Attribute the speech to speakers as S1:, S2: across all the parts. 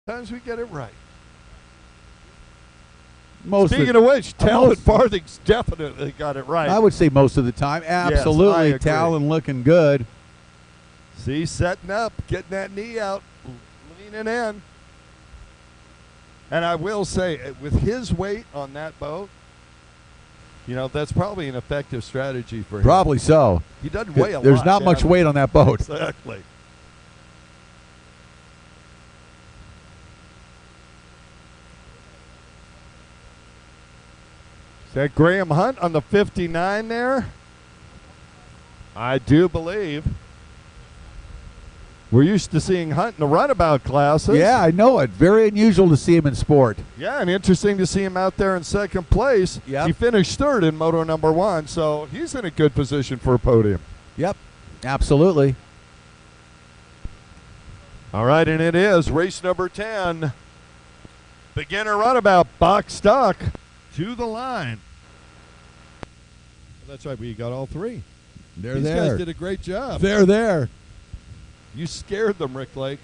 S1: Sometimes we get it right.
S2: Speaking
S1: of which, Talon Farthing's definitely got it right.
S2: I would say most of the time. Absolutely.
S1: Yes,
S2: Talon looking good.
S1: See, setting up, getting that knee out, leaning in. And I will say, with his weight on that boat, you know, that's probably an effective strategy for him.
S2: Probably so.
S1: He doesn't weigh a lot.
S2: There's not much weight on that boat.
S1: Exactly. Is that Graham Hunt on the 59 there? I do believe. We're used to seeing Hunt in the runabout classes.
S2: Yeah, I know it. Very unusual to see him in sport.
S1: Yeah, and interesting to see him out there in second place.
S2: Yep.
S1: He finished third in moto number 1, so he's in a good position for a podium.
S2: Yep, absolutely.
S1: All right, and it is race number 10. Beginner runabout, box stock to the line. That's right, we got all three.
S2: These
S1: These guys did a great job.
S2: They're there.
S1: You scared them, Rick Lake.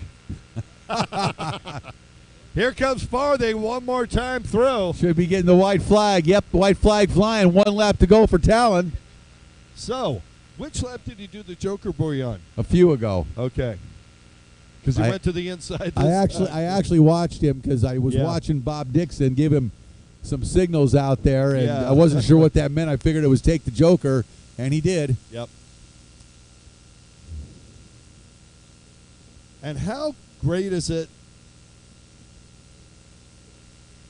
S1: Here comes Farthing one more time through.
S2: Should be getting the white flag. Yep, white flag flying. 1 lap to go for Talon.
S1: So, which lap did he do the Joker buoy on?
S2: A few ago.
S1: Okay. Because he went to the inside.
S2: I actually watched him because I was watching Bob Dixon give him some signals out there, and I wasn't sure what that meant. I figured it was take the Joker, and he did.
S1: Yep. And how great is it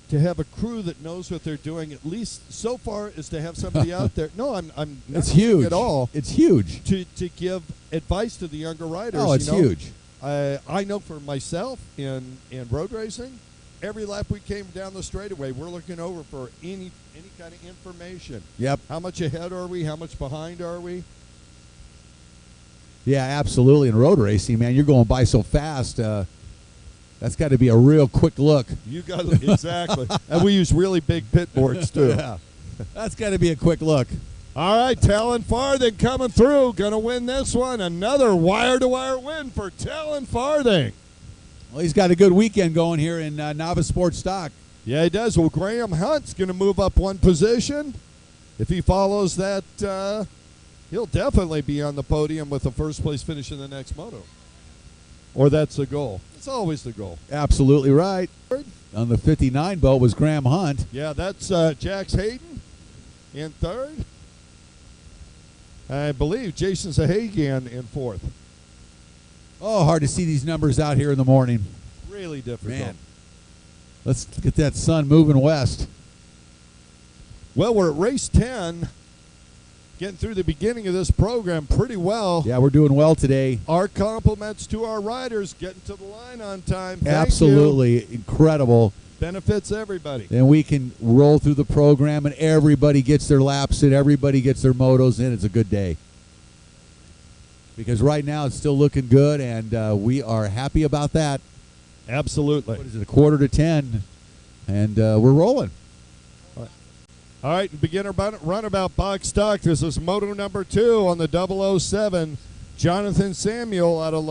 S1: to have a crew that knows what they're doing, at least so far, is to have somebody out there. No, I'm not
S2: it's huge
S1: at all.
S2: It's huge.
S1: To give advice to the younger riders.
S2: Oh, it's huge.
S1: I know for myself in road racing, every lap we came down the straightaway, we're looking over for any kind of information.
S2: Yep.
S1: How much ahead are we? How much behind are we?
S2: Yeah, absolutely. In road racing, man, you're going by so fast. That's got to be a real quick look.
S1: You got it. Exactly. And we use really big pit boards, too.
S2: Yeah. That's got to be a quick look.
S1: All right, Talon Farthing coming through. Going to win this one. Another wire-to-wire win for Talon Farthing.
S2: Well, he's got a good weekend going here in Novice Sports Stock.
S1: Yeah, he does. Well, Graham Hunt's going to move up one position. If he follows that, he'll definitely be on the podium with the first place finish in the next moto. Or that's the goal. It's always the goal.
S2: Absolutely right. On the 59 boat was Graham Hunt.
S1: Yeah, that's Jax Hayden in third. I believe Jason Zahagian in fourth.
S2: Oh, hard to see these numbers out here in the morning.
S1: Really difficult.
S2: Man, let's get that sun moving west.
S1: Well, we're at race 10, getting through the beginning of this program pretty well.
S2: Yeah, we're doing well today.
S1: Our compliments to our riders getting to the line on time. Thank
S2: Absolutely
S1: you.
S2: Incredible.
S1: Benefits everybody.
S2: And we can roll through the program, and everybody gets their laps in, everybody gets their motos in. It's a good day. Because right now it's still looking good, and we are happy about that.
S1: Absolutely.
S2: What is it, 9:45? And we're rolling.
S1: All right, beginner runabout box stock. This is moto number 2 on the 007. Jonathan Samuel out of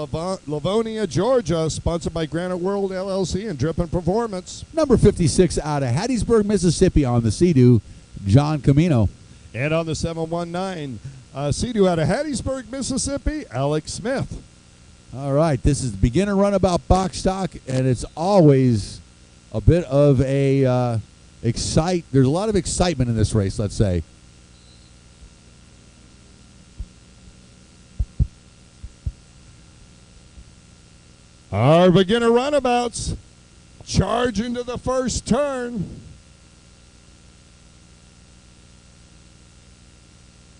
S1: Livonia, Georgia, sponsored by Granite World LLC and Drippin' Performance.
S2: Number 56 out of Hattiesburg, Mississippi on the Sea-Doo, John Camino.
S1: And on the 719, Sea-Doo out of Hattiesburg, Mississippi, Alex Smith.
S2: All right, this is the beginner runabout box stock, and it's always a bit of a there's a lot of excitement in this race, let's say.
S1: Our beginner runabouts charge into the first turn.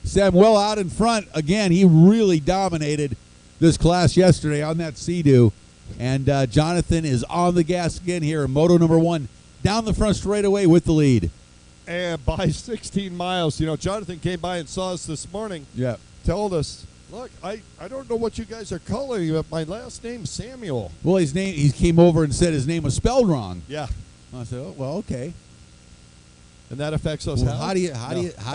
S2: Samuel out in front. Again, he really dominated this class yesterday on that Sea-Doo. And Jonathan is on the gas again here in moto number 1. Down the front straightaway with the lead.
S1: And by 16 miles. You know, Jonathan came by and saw us this morning.
S2: Yeah.
S1: Told us, look, I don't know what you guys are calling me, but my last name's Samuel.
S2: Well, he came over and said his name was spelled wrong.
S1: Yeah.
S2: I said, oh, well, okay.
S1: And that affects us.
S2: Well, how do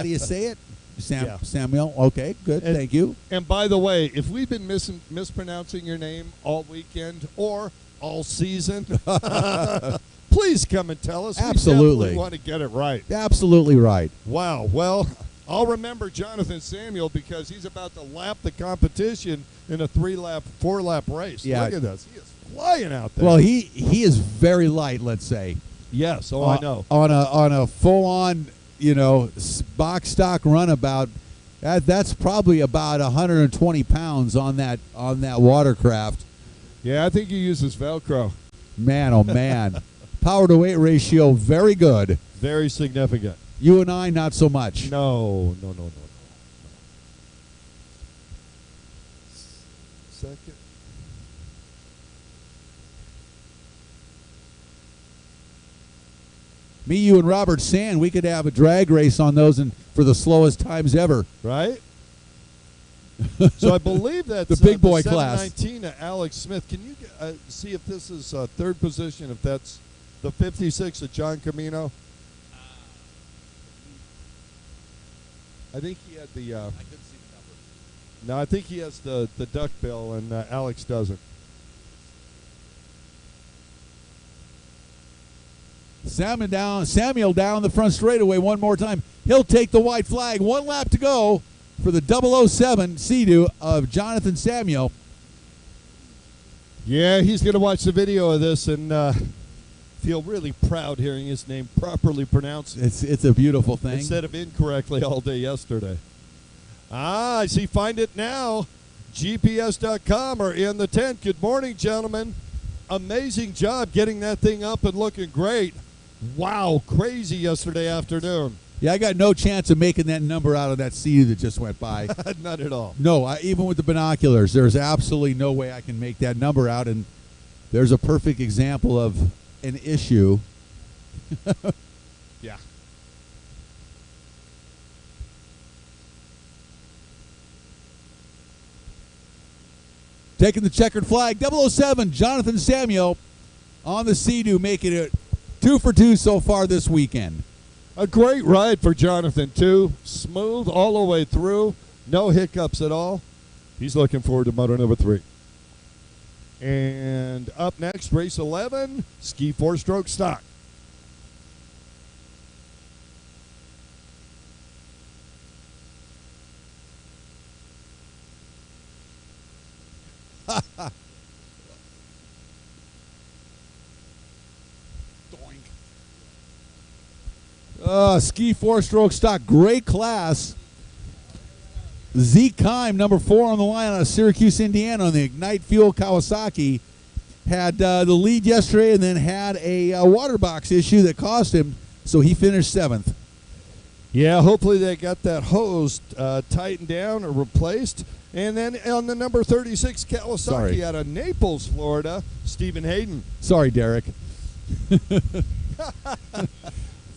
S2: you say it? Samuel. Okay, good. Thank you.
S1: And by the way, if we've been mispronouncing your name all weekend, or all season? Please come and tell us.
S2: Absolutely.
S1: We want to get it right.
S2: Absolutely right.
S1: Wow. Well, I'll remember Jonathan Samuel because he's about to lap the competition in a 4-lap race.
S2: Yeah.
S1: Look at this. He is flying out there.
S2: Well, he is very light, let's say.
S1: Yes. Oh, I know.
S2: On a full-on, box stock runabout, that's probably about 120 pounds on that watercraft.
S1: Yeah, I think he uses Velcro.
S2: Man, oh man. Power to weight ratio, very good.
S1: Very significant.
S2: You and I, not so much.
S1: No. Second.
S2: Me, you, and Robert Sand, we could have a drag race on those and for the slowest times ever.
S1: Right? So I believe that's
S2: the big boy class.
S1: 719 Alex Smith. Can you see if this is third position, if that's the 56 of John Camino? I think he had the...
S2: I couldn't see the number.
S1: No, I think he has the duck bill, and Alex doesn't.
S2: Samuel down the front straightaway one more time. He'll take the white flag. 1 lap to go for the 007 Sea-Doo of Jonathan Samuel.
S1: Yeah, he's going to watch the video of this and feel really proud hearing his name properly pronounced.
S2: It's a beautiful thing.
S1: Instead of incorrectly all day yesterday. I see. Find it now. GPS.com or in the tent. Good morning, gentlemen. Amazing job getting that thing up and looking great. Wow, crazy yesterday afternoon.
S2: Yeah, I got no chance of making that number out of that Sea-Doo that just went by.
S1: Not at all.
S2: No, even with the binoculars, there's absolutely no way I can make that number out, and there's a perfect example of an issue.
S1: Yeah.
S2: Taking the checkered flag, 007, Jonathan Samuel on the Sea-Doo, making it 2 for 2 so far this weekend.
S1: A great ride for Jonathan, too. Smooth all the way through. No hiccups at all. He's looking forward to moto number 3. And up next, race 11, ski 4-stroke stock.
S2: Ski 4-stroke stock, great class. Zeke Kime, number 4 on the line out of Syracuse, Indiana, on the Ignite Fuel Kawasaki, had the lead yesterday and then had a water box issue that cost him, so he finished 7th.
S1: Yeah, hopefully they got that hose tightened down or replaced. And then on the number 36 Kawasaki out of Naples, Florida, Stephen Hayden.
S2: Sorry, Derek.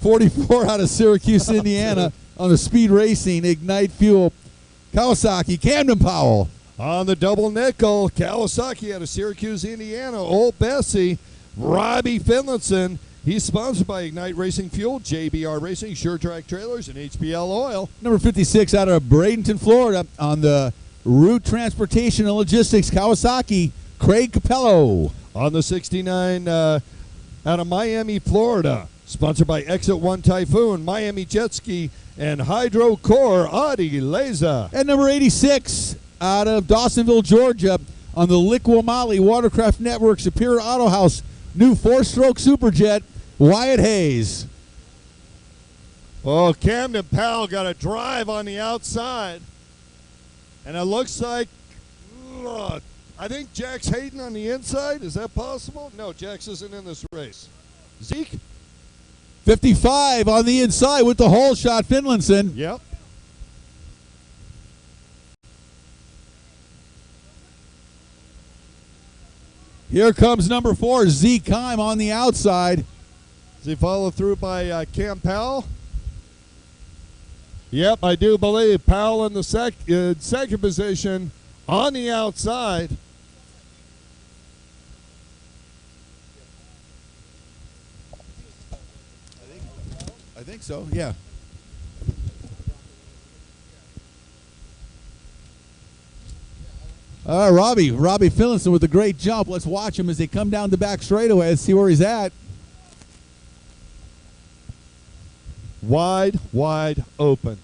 S2: 44 out of Syracuse, Indiana, on the Speed Racing Ignite Fuel Kawasaki, Camden Powell.
S1: On the double nickel, Kawasaki out of Syracuse, Indiana, Old Bessie, Robbie Finlinson. He's sponsored by Ignite Racing Fuel, JBR Racing, Sure Track Trailers, and HPL Oil.
S2: Number 56 out of Bradenton, Florida, on the Route Transportation and Logistics Kawasaki, Craig Capello.
S1: On the 69 out of Miami, Florida, sponsored by Exit 1 Typhoon, Miami Jet Ski, and Hydro Core, Audi Leza.
S2: And number 86 out of Dawsonville, Georgia, on the LIQUI-MOLY Watercraft Network Superior Auto House, new 4-stroke Superjet, Wyatt Hayes.
S1: Well, Camden Powell got a drive on the outside. And it looks like, I think Jax Hayden on the inside. Is that possible? No, Jax isn't in this race. Zeke?
S2: 55 on the inside with the hole shot, Finlinson.
S1: Yep.
S2: Here comes number 4, Zeke Kime on the outside.
S1: Is he followed through by Cam Powell? Yep, I do believe Powell in the second position on the outside.
S2: I think so, yeah. Robbie Finlinson with a great jump. Let's watch him as they come down the back straightaway. Let's see where he's at.
S1: Wide open.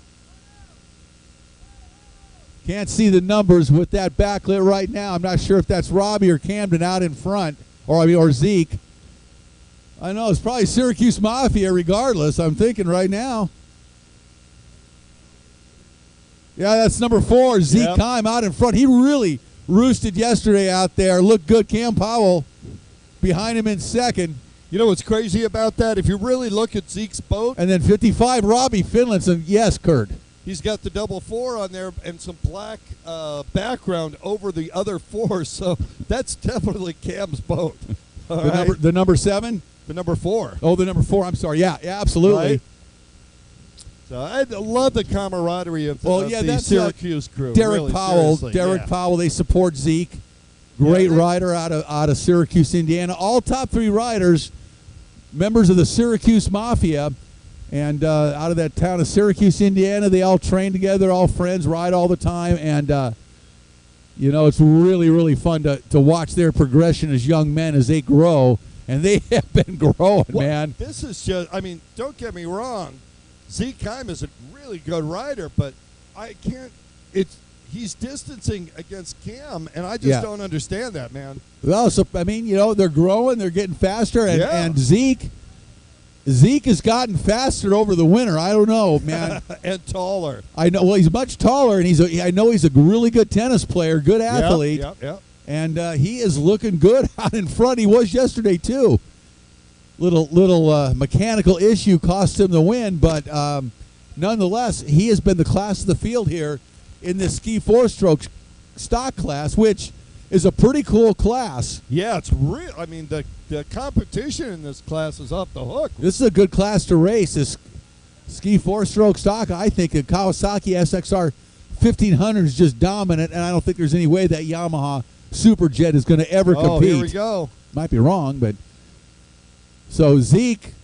S2: Can't see the numbers with that backlit right now. I'm not sure if that's Robbie or Camden out in front, or Zeke. I know it's probably Syracuse Mafia regardless, I'm thinking right now. Yeah, that's number 4, Zeke Kime out in front. He really roosted yesterday out there. Looked good. Cam Powell behind him in second.
S1: You know what's crazy about that? If you really look at Zeke's boat.
S2: And then 55, Robbie Finlinson. Yes, Kurt.
S1: He's got the double 4 on there and some black background over the other 4. So that's definitely Cam's boat.
S2: The number 7?
S1: The number 4.
S2: Oh, the number 4. I'm sorry. Yeah, absolutely.
S1: Right? So I love the camaraderie of the Syracuse crew.
S2: Derek
S1: really,
S2: Powell.
S1: seriously.
S2: Derek Powell. They support Zeke. Great rider out of Syracuse, Indiana. All top 3 riders, members of the Syracuse Mafia, and out of that town of Syracuse, Indiana. They all train together, all friends, ride all the time, and it's really, really fun to watch their progression as young men as they grow, and they have been growing, man.
S1: This is just, don't get me wrong. Zeke Kime is a really good rider, but he's distancing against Cam, and I just don't understand that, man.
S2: Well, so they're growing, they're getting faster, and Zeke has gotten faster over the winter. I don't know, man.
S1: And taller.
S2: I know. Well, he's much taller, and I know he's a really good tennis player, good athlete.
S1: Yep.
S2: And he is looking good out in front. He was yesterday too. Little mechanical issue cost him the win, but nonetheless, he has been the class of the field here in this ski 4-stroke stock class, which is a pretty cool class.
S1: Yeah, it's real. The competition in this class is off the hook.
S2: This is a good class to race. This ski 4-stroke stock, I think a Kawasaki SXR 1500 is just dominant, and I don't think there's any way that Yamaha Superjet is going to ever compete.
S1: Here we go.
S2: Might be wrong, but so Zeke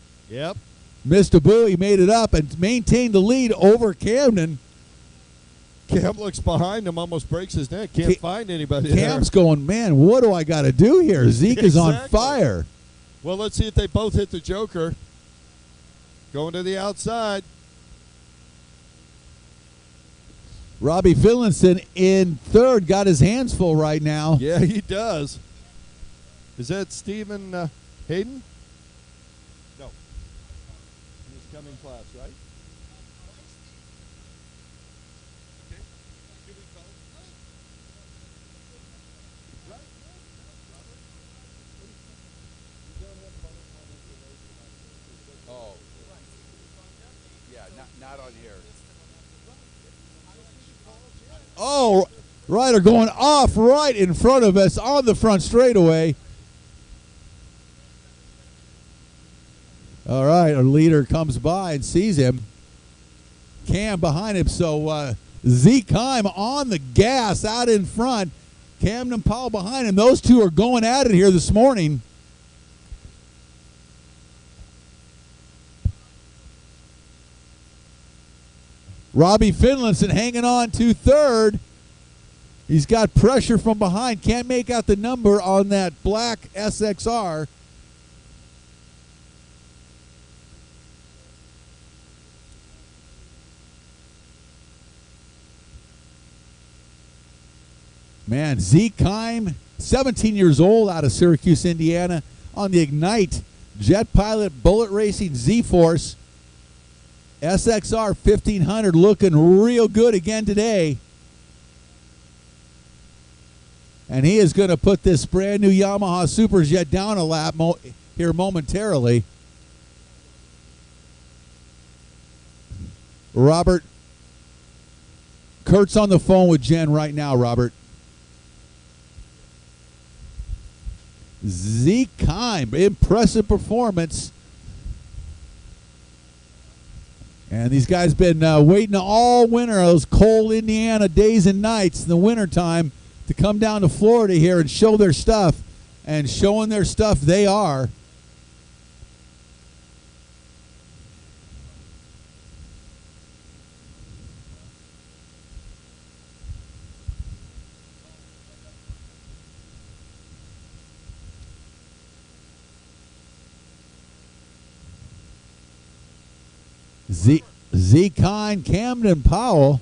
S2: missed a buoy, made it up, and maintained the lead over Camden.
S1: Cam looks behind him, almost breaks his neck. Can't find anybody
S2: Cam's going, man, what do I got to do here? Zeke is on fire.
S1: Well, let's see if they both hit the joker. Going to the outside.
S2: Robbie Finlinson in third, got his hands full right now.
S1: Yeah, he does. Is that Stephen Hayden? No. In his coming class, right?
S2: Oh. Yeah, not on here. Oh, rider going off right in front of us on the front straightaway. All right, our leader comes by and sees him. Cam behind him, so Zeke Kime on the gas out in front. Camden Powell behind him. Those two are going at it here this morning. Robbie Finlinson hanging on to third. He's got pressure from behind. Can't make out the number on that black SXR. Man, Zeke Kime, 17 years old, out of Syracuse, Indiana, on the Ignite Jet Pilot Bullet Racing Z-Force. SXR 1500 looking real good again today. And he is going to put this brand new Yamaha Superjet down a lap here momentarily. Robert, Kurt's on the phone with Jen right now, Robert. Zeke Kime, impressive performance. And these guys been waiting all winter, those cold Indiana days and nights in the wintertime, to come down to Florida here and show their stuff. And showing their stuff they are. Zekine, Camden Powell.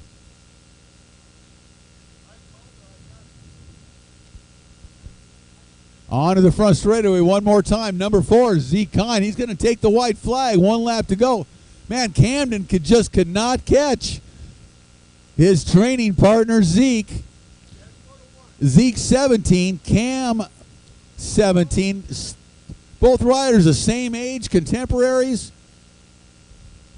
S2: On to the front straightaway one more time. Number 4, Zekine. He's going to take the white flag. 1 lap to go. Man, Camden could not catch his training partner, Zeke. Zeke 17, Cam 17. Both riders the same age, contemporaries.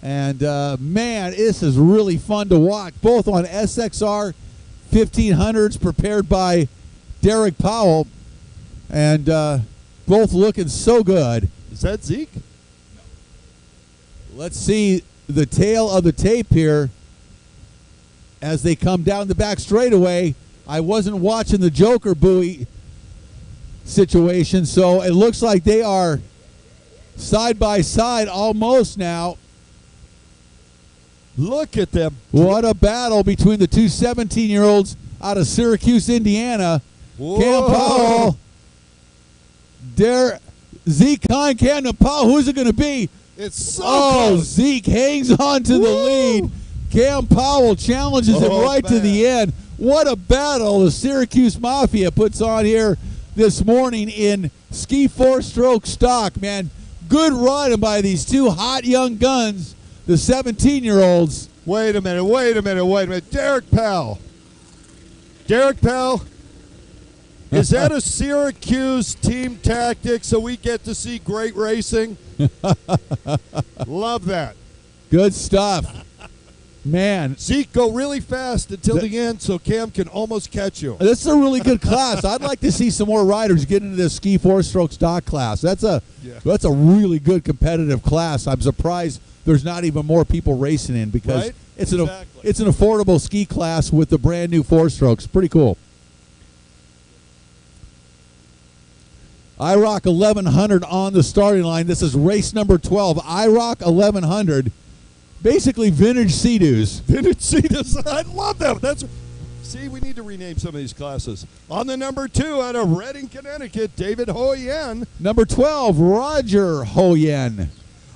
S2: And, man, this is really fun to watch. Both on SXR 1500s prepared by Derek Powell. And both looking so good.
S1: Is that Zeke?
S2: Let's see the tail of the tape here as they come down the back straightaway. I wasn't watching the Joker buoy situation, so it looks like they are side by side almost now.
S1: Look at them.
S2: What a battle between the two 17-year-olds out of Syracuse, Indiana.
S1: Whoa.
S2: Cam Powell. Zekine, Camden Powell. Who's it going to be?
S1: It's so close.
S2: Zeke hangs on to the lead. Cam Powell challenges him right to the end. What a battle the Syracuse Mafia puts on here this morning in ski 4-stroke stock, man. Good riding by these two hot young guns, the 17-year-olds.
S1: Wait a minute. Derek Powell. Is that a Syracuse team tactic so we get to see great racing? Love that.
S2: Good stuff. Man.
S1: Zeke, go really fast until the end so Cam can almost catch you.
S2: This is a really good class. I'd like to see some more riders get into this ski 4-stroke stock class. That's a really good competitive class. I'm surprised there's not even more people racing in because it's an affordable ski class with the brand new 4-strokes. Pretty cool. IROC 1100 on the starting line. This is race number 12. IROC 1100. Basically vintage Sea-Doos.
S1: Vintage Sea-Doos. I love that. See, we need to rename some of these classes. On the number 2 out of Reading, Connecticut, David Hoyen.
S2: Number 12, Roger Hoyen.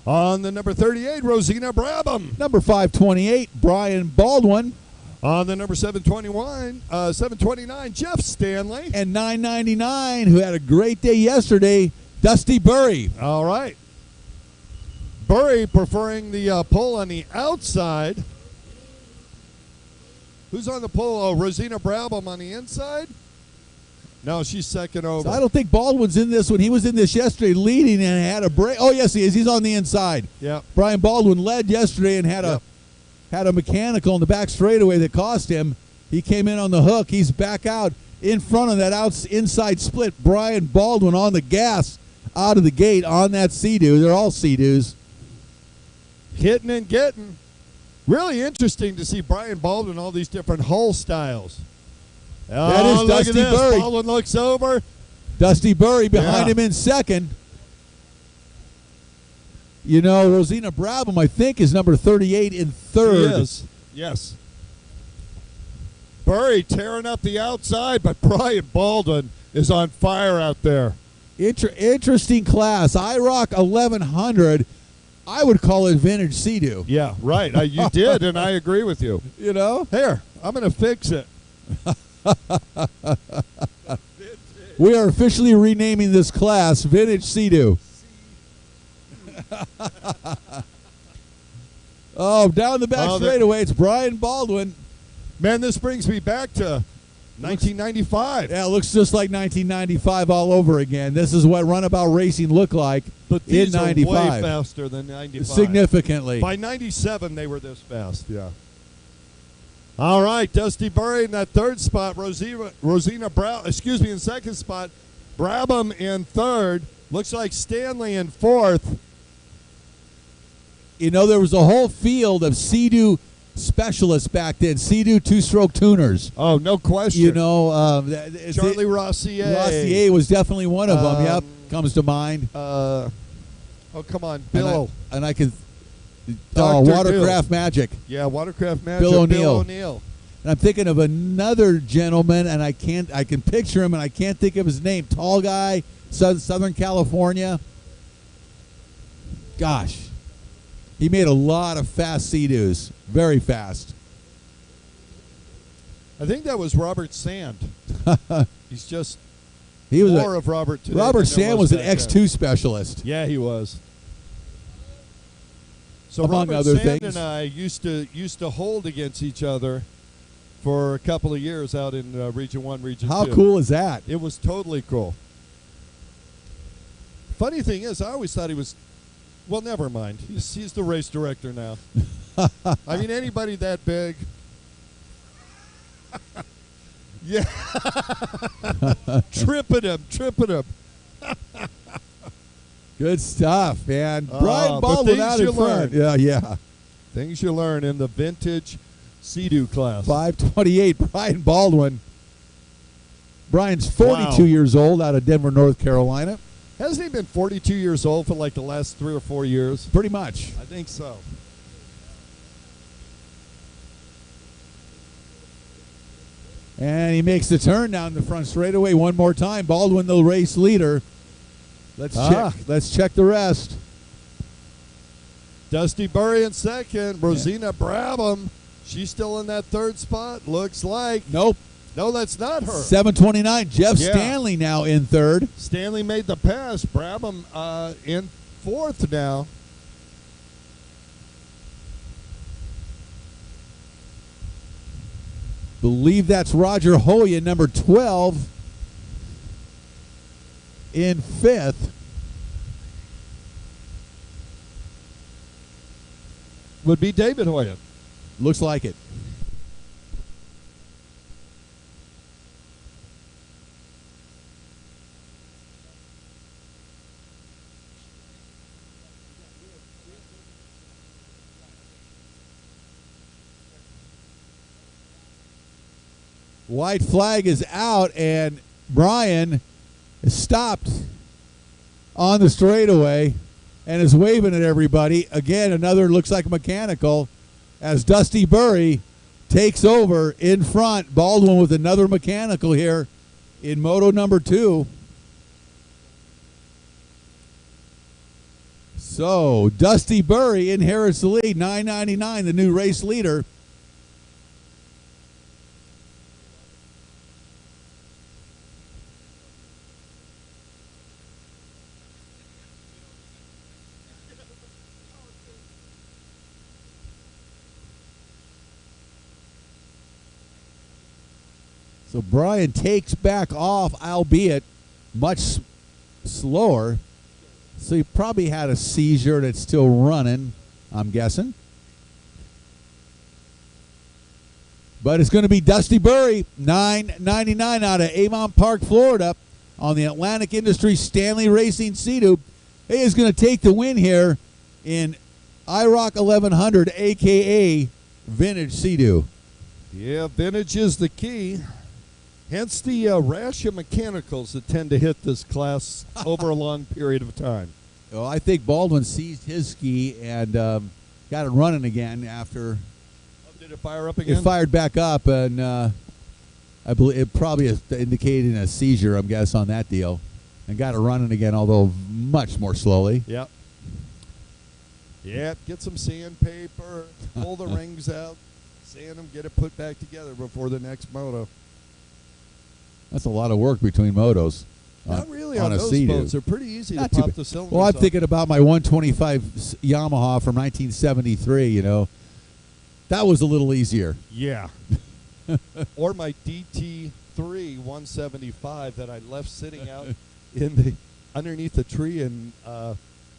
S1: On the number 38, Rosina Brabham.
S2: Number 528, Brian Baldwin.
S1: On the number 729, Jeff Stanley.
S2: And 999, who had a great day yesterday, Dusty Burry.
S1: All right. Burry preferring the pull on the outside. Who's on the pull? Oh, Rosina Brabham on the inside? No, she's second over.
S2: So I don't think Baldwin's in this one. He was in this yesterday leading and had a break. Oh, yes, he is. He's on the inside.
S1: Yeah.
S2: Brian Baldwin led yesterday and had a mechanical in the back straightaway that cost him. He came in on the hook. He's back out in front of that inside split. Brian Baldwin on the gas out of the gate on that Sea-Doo. They're all Sea-Doos.
S1: Hitting and getting. Really interesting to see Brian Baldwin, all these different hull styles.
S2: That is Dusty Burry.
S1: Baldwin looks over.
S2: Dusty Burry behind him in second. You know, Rosina Brabham, I think, is number 38 in third.
S1: She is. Yes. Burry tearing up the outside, but Brian Baldwin is on fire out there.
S2: Interesting class. IROC 1100. I would call it vintage Sea-Doo.
S1: Yeah, right. You did, and I agree with you.
S2: You know?
S1: Here, I'm going to fix it.
S2: We are officially renaming this class Vintage Sea-Doo. Oh, down the back straightaway, it's Brian Baldwin.
S1: Man, this brings me back to 1995.
S2: Yeah, it looks just like 1995 all over again. This is what runabout racing looked like in 95.
S1: Are way faster than 95.
S2: Significantly.
S1: By 97, they were this fast, yeah. All right, Dusty Burry in that third spot. Rosina Brown, in second spot. Brabham in third. Looks like Stanley in fourth.
S2: You know, there was a whole field of Sea-Doo specialists back then, Sea-Doo two-stroke tuners.
S1: Oh, no question.
S2: You know,
S1: Charlie Racine.
S2: Racine was definitely one of them. Yep, comes to mind.
S1: Oh, come on, Bill.
S2: And I can.
S1: Dr.
S2: Watercraft Magic.
S1: Yeah, Watercraft Magic.
S2: Bill O'Neill. And I'm thinking of another gentleman, and I can picture him, and I can't think of his name. Tall guy, Southern California. Gosh. He made a lot of fast Sea-Doos. Very fast.
S1: I think that was Robert Sand. He's just more of Robert today.
S2: Robert Sand was an
S1: back
S2: X2
S1: then.
S2: specialist.
S1: Yeah, he was. So
S2: Among
S1: Robert
S2: other
S1: Sand
S2: things.
S1: and I used to hold against each other for a couple of years out in Region 1, Region 2.
S2: How cool is that?
S1: It was totally cool. Funny thing is, I always thought he was, well, never mind. He's the race director now. I mean, anybody that big. Yeah. tripping him.
S2: Good stuff, man. Brian Baldwin out in front. Yeah.
S1: Things you learn in the vintage Sea-Doo class.
S2: 528, Brian Baldwin. Brian's 42 years old out of Denver, North Carolina.
S1: Hasn't he been 42 years old for like the last 3 or 4 years?
S2: Pretty much.
S1: I think so.
S2: And he makes the turn down the front straightaway one more time. Baldwin, the race leader. Let's check the rest.
S1: Dusty Burry in second. Rosina Brabham. She's still in that third spot. Looks like.
S2: Nope.
S1: No, that's not her.
S2: 729. Jeff Stanley now in third.
S1: Stanley made the pass. Brabham in fourth now.
S2: Believe that's Roger Hoya, number 12, in fifth.
S1: Would be David Hoya.
S2: Looks like it. White flag is out, and Brian is stopped on the straightaway and is waving at everybody. Again, another looks like mechanical as Dusty Burry takes over in front. Baldwin with another mechanical here in moto number 2. So Dusty Burry inherits the lead, 999, the new race leader. So Brian takes back off, albeit much slower. So he probably had a seizure that's still running, I'm guessing. But it's going to be Dusty Burry, $9.99 out of Avon Park, Florida, on the Atlantic Industries Stanley Racing Sea-Doo. He is going to take the win here in IROC 1100, a.k.a. Vintage Sea-Doo.
S1: Yeah, vintage is the key. Hence the rash of mechanicals that tend to hit this class over a long period of time.
S2: Well, I think Baldwin seized his ski and got it running again after.
S1: Did it fire up again?
S2: It fired back up, and I believe it probably indicated a seizure, I'm guessing, on that deal, and got it running again, although much more slowly.
S1: Yep. Yep. Get some sandpaper, pull the rings out, sand them, get it put back together before the next moto.
S2: That's a lot of work between motos.
S1: Not really
S2: on
S1: on
S2: a
S1: those
S2: Sea-Doo.
S1: boats. They're pretty easy
S2: Not
S1: to
S2: too
S1: pop
S2: bad.
S1: the cylinders
S2: Well, I'm
S1: off.
S2: thinking about my 125 Yamaha from 1973, you know. That was a little easier.
S1: Yeah. Or my DT3 175 that I left sitting out in the underneath the tree in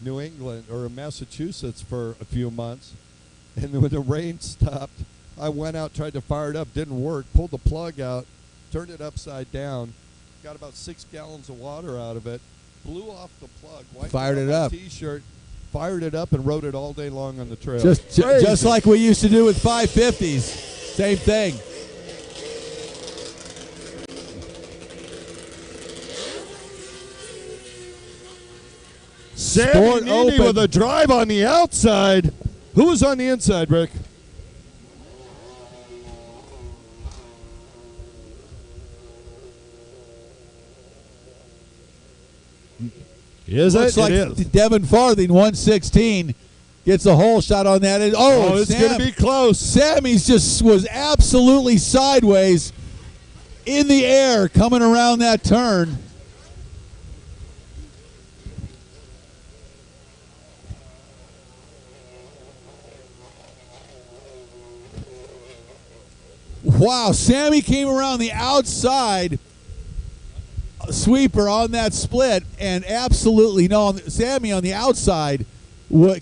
S1: New England or Massachusetts for a few months. And when the rain stopped, I went out, tried to fire it up, didn't work, pulled the plug out, turned it upside down, got about 6 gallons of water out of it, blew off the plug, wiped
S2: Fired
S1: it
S2: it
S1: on
S2: up.
S1: my T-shirt, fired it up, and rode it all day long on the trail.
S2: Just like we used to do with 550s. Same thing.
S1: Sammy Neely with a drive on the outside. Who was on the inside, Rick?
S2: Looks like
S1: It is.
S2: Devin Farthing, 116, Gets a hole shot on that.
S1: It's going to be close.
S2: Sammy's just was absolutely sideways in the air coming around that turn. Wow, Sammy came around the outside sweeper on that split, and absolutely no, Sammy on the outside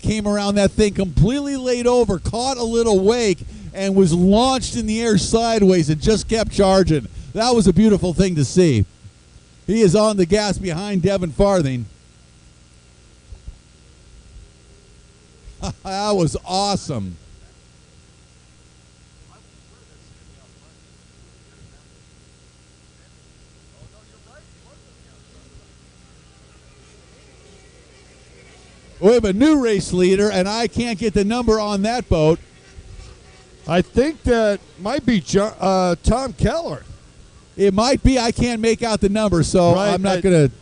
S2: came around that thing completely laid over, caught a little wake, and was launched in the air sideways and just kept charging. That was a beautiful thing to see. He is on the gas behind Devin Farthing. That was awesome. We have a new race leader, and I can't get the number on that boat.
S1: I think that might be Tom Keller.
S2: It might be. I can't make out the number, so right, I'm not going to.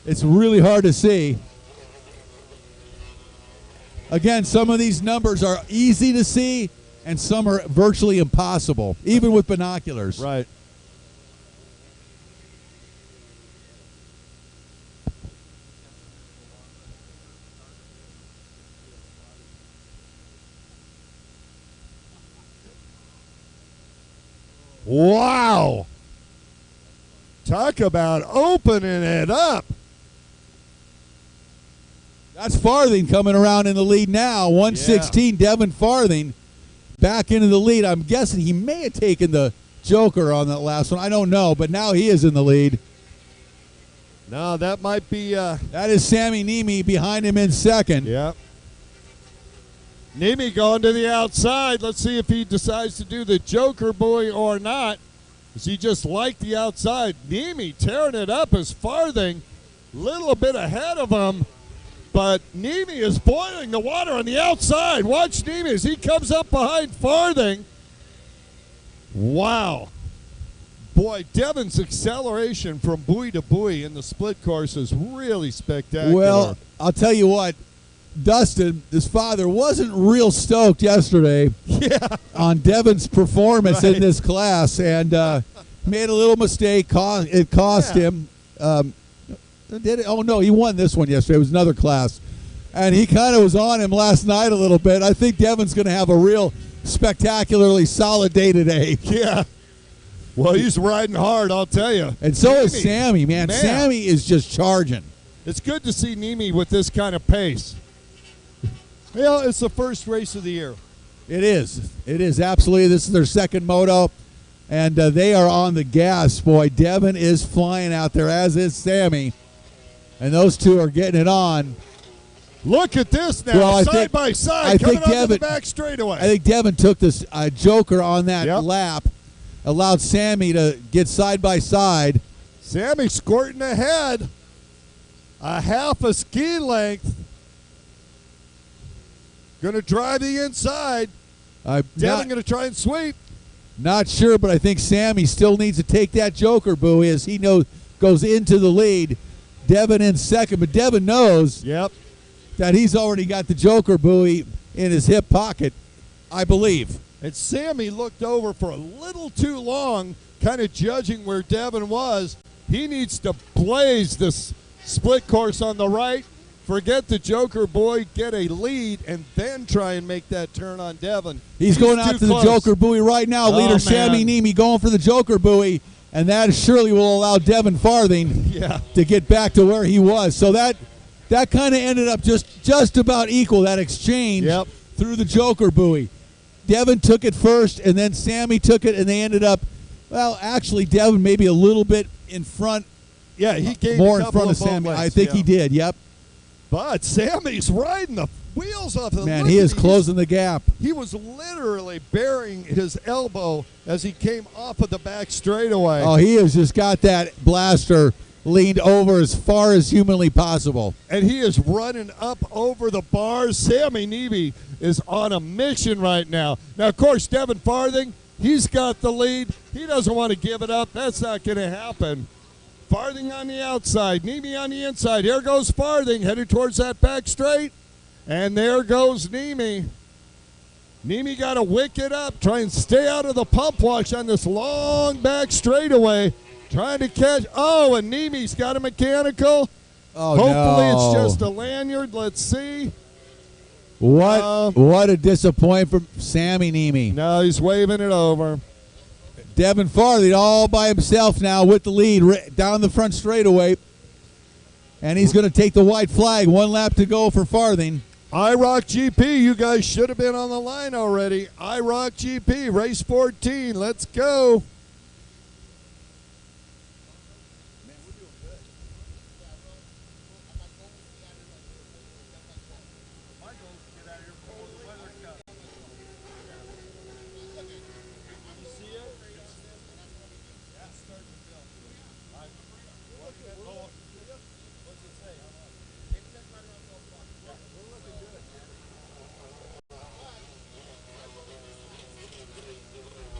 S2: It's really hard to see. Again, some of these numbers are easy to see, and some are virtually impossible, even with binoculars.
S1: Right. Wow. Talk about opening it up.
S2: That's Farthing coming around in the lead now. 116, yeah. Devin Farthing back into the lead. I'm guessing he may have taken the joker on that last one. I don't know, but now he is in the lead.
S1: No, that might be...
S2: that is Sammy Niemi behind him in second.
S1: Yeah. Niemi going to the outside. Let's see if he decides to do the joker buoy or not. Does he just like the outside? Niemi tearing it up as Farthing. Little bit ahead of him. But Niemi is boiling the water on the outside. Watch Niemi as he comes up behind Farthing. Wow. Boy, Devin's acceleration from buoy to buoy in the split course is really spectacular.
S2: Well, I'll tell you what. Dustin, his father, wasn't real stoked yesterday on Devin's performance in this class, and made a little mistake. It cost him. Did it? Oh, no, he won this one yesterday. It was another class. And he kind of was on him last night a little bit. I think Devin's going to have a real spectacularly solid day today.
S1: Yeah. Well, he's riding hard, I'll tell you.
S2: And so is Sammy, man. Sammy is just charging.
S1: It's good to see Niemi with this kind of pace. Yeah, it's the first race of the year.
S2: It is. It is, absolutely. This is their second moto, and they are on the gas. Boy, Devin is flying out there, as is Sammy, and those two are getting it on.
S1: Look at this now, side by side, coming onto the back straightaway.
S2: I think Devin took this joker on that lap, allowed Sammy to get side by side.
S1: Sammy squirting ahead, a half a ski length. Going to drive the inside. Devin going to try and sweep.
S2: Not sure, but I think Sammy still needs to take that joker buoy as he goes into the lead. Devin in second, but Devin knows that he's already got the joker buoy in his hip pocket, I believe.
S1: And Sammy looked over for a little too long, kind of judging where Devin was. He needs to blaze this split course on the right. Forget the joker buoy, get a lead, and then try and make that turn on Devin.
S2: He's going out to the joker buoy right now. Leader Sammy Niemi going for the joker buoy, and that surely will allow Devin Farthing to get back to where he was. So that kind of ended up just about equal, that exchange through the joker buoy. Devin took it first, and then Sammy took it, and they ended up, well, actually, Devin maybe a little bit in front.
S1: Yeah, he gained
S2: more in front of Sammy. I think he did,
S1: But Sammy's riding the wheels off the
S2: man, he is closing the gap.
S1: He was literally burying his elbow as he came off of the back straightaway.
S2: Oh, he has just got that blaster leaned over as far as humanly possible.
S1: And he is running up over the bars. Sammy Niemi is on a mission right now. Now, of course, Devin Farthing, he's got the lead. He doesn't want to give it up. That's not going to happen. Farthing on the outside, Niemi on the inside. Here goes Farthing, headed towards that back straight. And there goes Nemi. Nemi got to wick it up, try and stay out of the pump wash on this long back straightaway. Trying to catch. Oh, and Nemi's got a mechanical.
S2: Oh,
S1: hopefully
S2: no.
S1: it's just a lanyard. Let's see.
S2: What a disappointment from Sammy Nemi.
S1: No, he's waving it over.
S2: Devin Farley all by himself now with the lead down the front straightaway. And he's going to take the white flag. 1 lap to go for Farthing.
S1: IROC GP, you guys should have been on the line already. IROC GP, race 14. Let's go.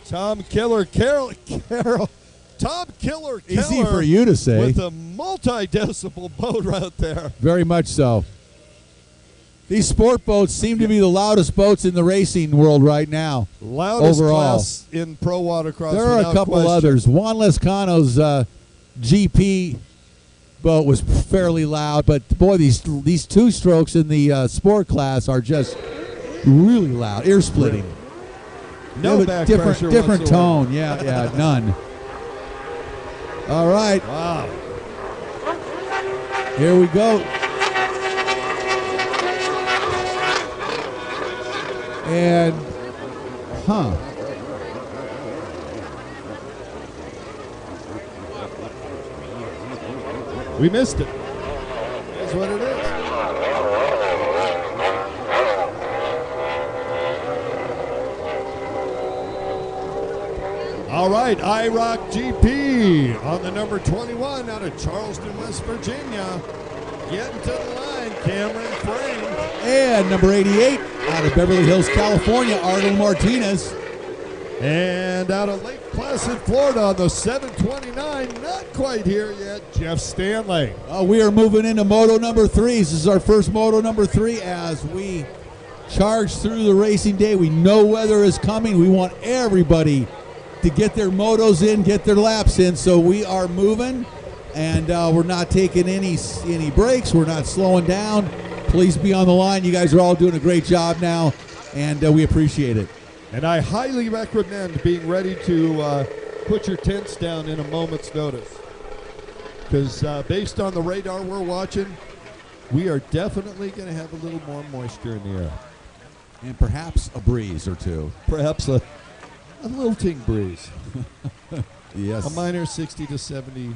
S1: Tom Killer Carroll. Tom Killer Keller.
S2: Easy for you to say.
S1: With a multi-decibel boat right there.
S2: Very much so. These sport boats seem to be the loudest boats in the racing world right now.
S1: Loudest
S2: overall.
S1: class in pro watercross.
S2: There are a couple
S1: question.
S2: others. Juan Lescano's GP boat was fairly loud, but boy, these two strokes in the sport class are just really loud, ear splitting.
S1: No back pressure
S2: different
S1: whatsoever.
S2: tone. Yeah, none. All right.
S1: Wow.
S2: Here we go. And,
S1: we missed it. That's what it is. All right, IROC GP on the number 21 out of Charleston, West Virginia. Getting to the line, Cameron Frame.
S2: and number 88 out of Beverly Hills, California, Arnold Martinez.
S1: And out of Lake Placid, Florida on the 729, not quite here yet, Jeff Stanley.
S2: We are moving into moto number 3. This is our first moto number 3 as we charge through the racing day. We know weather is coming. We want everybody to get their motos in, get their laps in. So we are moving, and we're not taking any breaks. We're not slowing down. Please be on the line. You guys are all doing a great job now, and we appreciate it.
S1: And I highly recommend being ready to put your tents down in a moment's notice. Because based on the radar we're watching, we are definitely going to have a little more moisture in the air.
S2: And perhaps a breeze or two.
S1: Perhaps a lilting breeze.
S2: Yes.
S1: A minor 60 to 70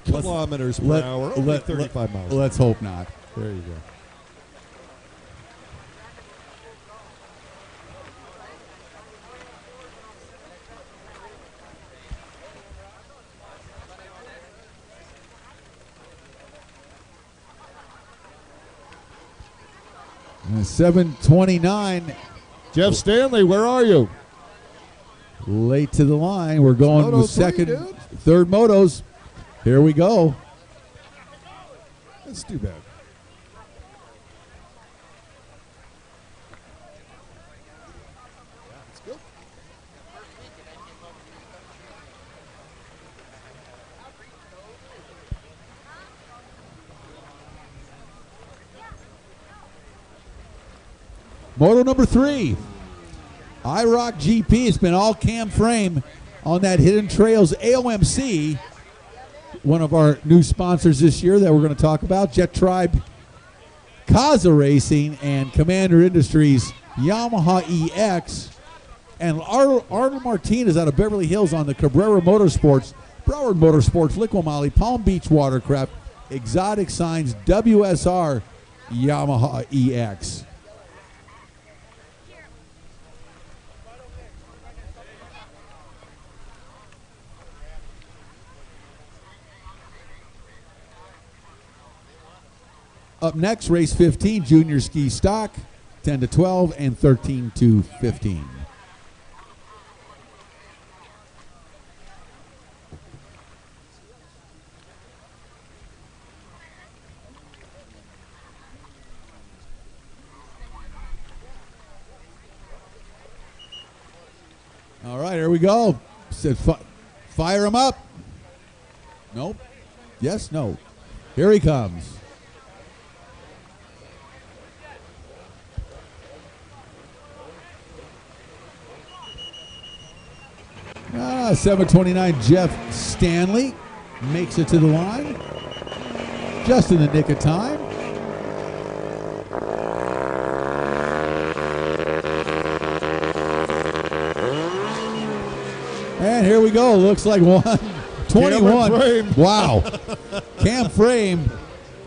S1: kilometers per hour, only 35 miles.
S2: Let's hope not.
S1: There you go.
S2: And 7:29.
S1: Jeff Stanley, where are you?
S2: Late to the line. We're going
S1: Moto
S2: with
S1: three,
S2: third motos. Here we go.
S1: That's too bad. Let's go.
S2: Moto number 3. IROC GP. It's been all cam frame on that Hidden Trails AOMC. One of our new sponsors this year that we're going to talk about. Jet Tribe, Kaza Racing, and Commander Industries Yamaha EX. And Arnold Martinez out of Beverly Hills on the Cabrera Motorsports, Broward Motorsports, LIQUI-MOLY, Palm Beach Watercraft, Exotic Signs, WSR, Yamaha EX. Up next, race 15, junior ski stock, 10 to 12 and 13 to 15. right, here we go. Said fire him up. Nope. Yes, no. Here he comes. 729 Jeff Stanley makes it to the line just in the nick of time. And here we go. Looks like 121. Wow. Cam Frame.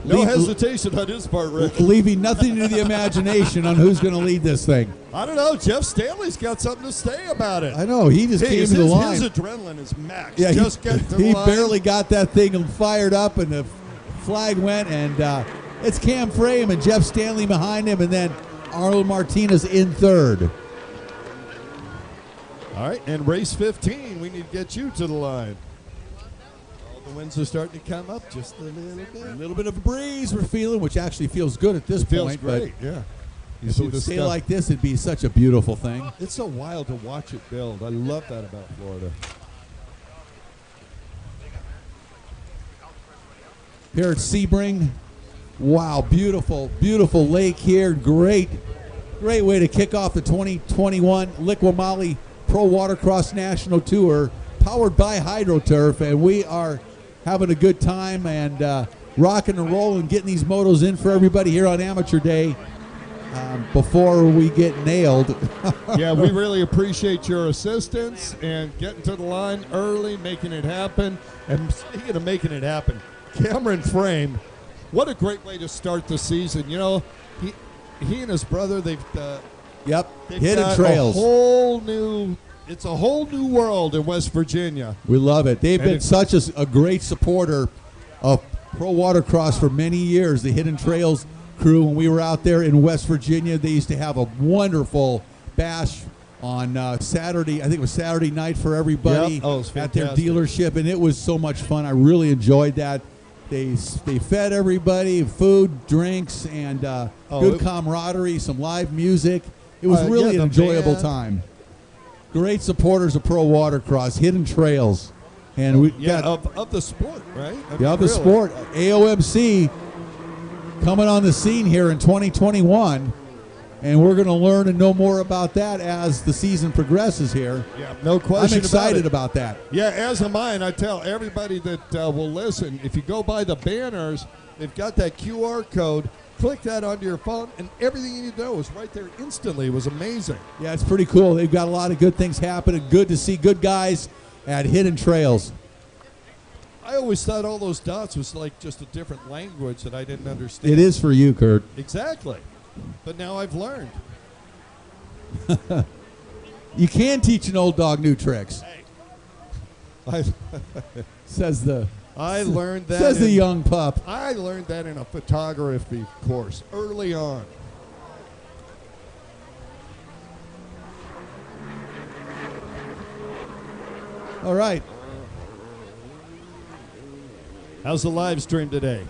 S1: No hesitation on his part, Rick.
S2: Leaving nothing to the imagination on who's going to lead this thing.
S1: I don't know. Jeff Stanley's got something to say about it.
S2: I know. He just came to the line.
S1: His adrenaline is max.
S2: Yeah,
S1: just get to the
S2: he
S1: line.
S2: barely got that thing fired up, and the flag went, and it's Cam Frame and Jeff Stanley behind him, and then Arnold Martinez in third.
S1: All right, and race 15, we need to get you to the line. All the winds are starting to come up just a little bit.
S2: A little bit of a breeze we're feeling, which actually feels good at this point.
S1: Feels great, yeah. You
S2: If
S1: see
S2: it would
S1: the
S2: stay
S1: stuff.
S2: like this, it'd be such a beautiful thing.
S1: It's so wild to watch it build. I love that about Florida.
S2: Here at Sebring, wow, beautiful, beautiful lake here. Great way to kick off the 2021 LIQUI-MOLY Pro Watercross National Tour, powered by HydroTurf, and we are having a good time and rocking and rolling, getting these motos in for everybody here on Amateur Day before we get nailed.
S1: Yeah, we really appreciate your assistance and getting to the line early, making it happen. And speaking of making it happen, Cameron Frame, what a great way to start the season. You know, he and his brother, they've
S2: Hidden
S1: got
S2: trails.
S1: It's a whole new world in West Virginia.
S2: We love it. They've
S1: And
S2: been such a great supporter of Pro Watercross for many years. The Hidden Trails crew, when we were out there in West Virginia, they used to have a wonderful bash on Saturday. I think it was Saturday night for everybody
S1: Yep. Oh, it was
S2: at their
S1: fantastic.
S2: dealership, and it was so much fun. I really enjoyed that. They fed everybody food, drinks, and good camaraderie, some live music. It was really
S1: yeah,
S2: an
S1: the
S2: enjoyable
S1: band.
S2: time. Great supporters of Pro Watercross, Hidden Trails, and we got
S1: of the sport, right? I
S2: the
S1: mean,
S2: other
S1: really.
S2: sport, AOMC, coming on the scene here in 2021, and we're going to learn and know more about that as the season progresses here.
S1: Yeah, no question.
S2: I'm excited
S1: about
S2: about that.
S1: Yeah, as am I, and I tell everybody that will listen, if you go by the banners, they've got that QR code. Click that onto your phone, and everything you need to know is right there instantly. It was amazing.
S2: Yeah, it's pretty cool. They've got a lot of good things happening. Good to see good guys at Hidden Trails.
S1: I always thought all those dots was like just a different language that I didn't understand.
S2: It is for you, Kurt.
S1: Exactly. But now I've learned.
S2: You can teach an old dog new tricks, says
S1: I learned that.
S2: the young pup.
S1: I learned that in a photography course early on.
S2: All right.
S1: How's the live stream today?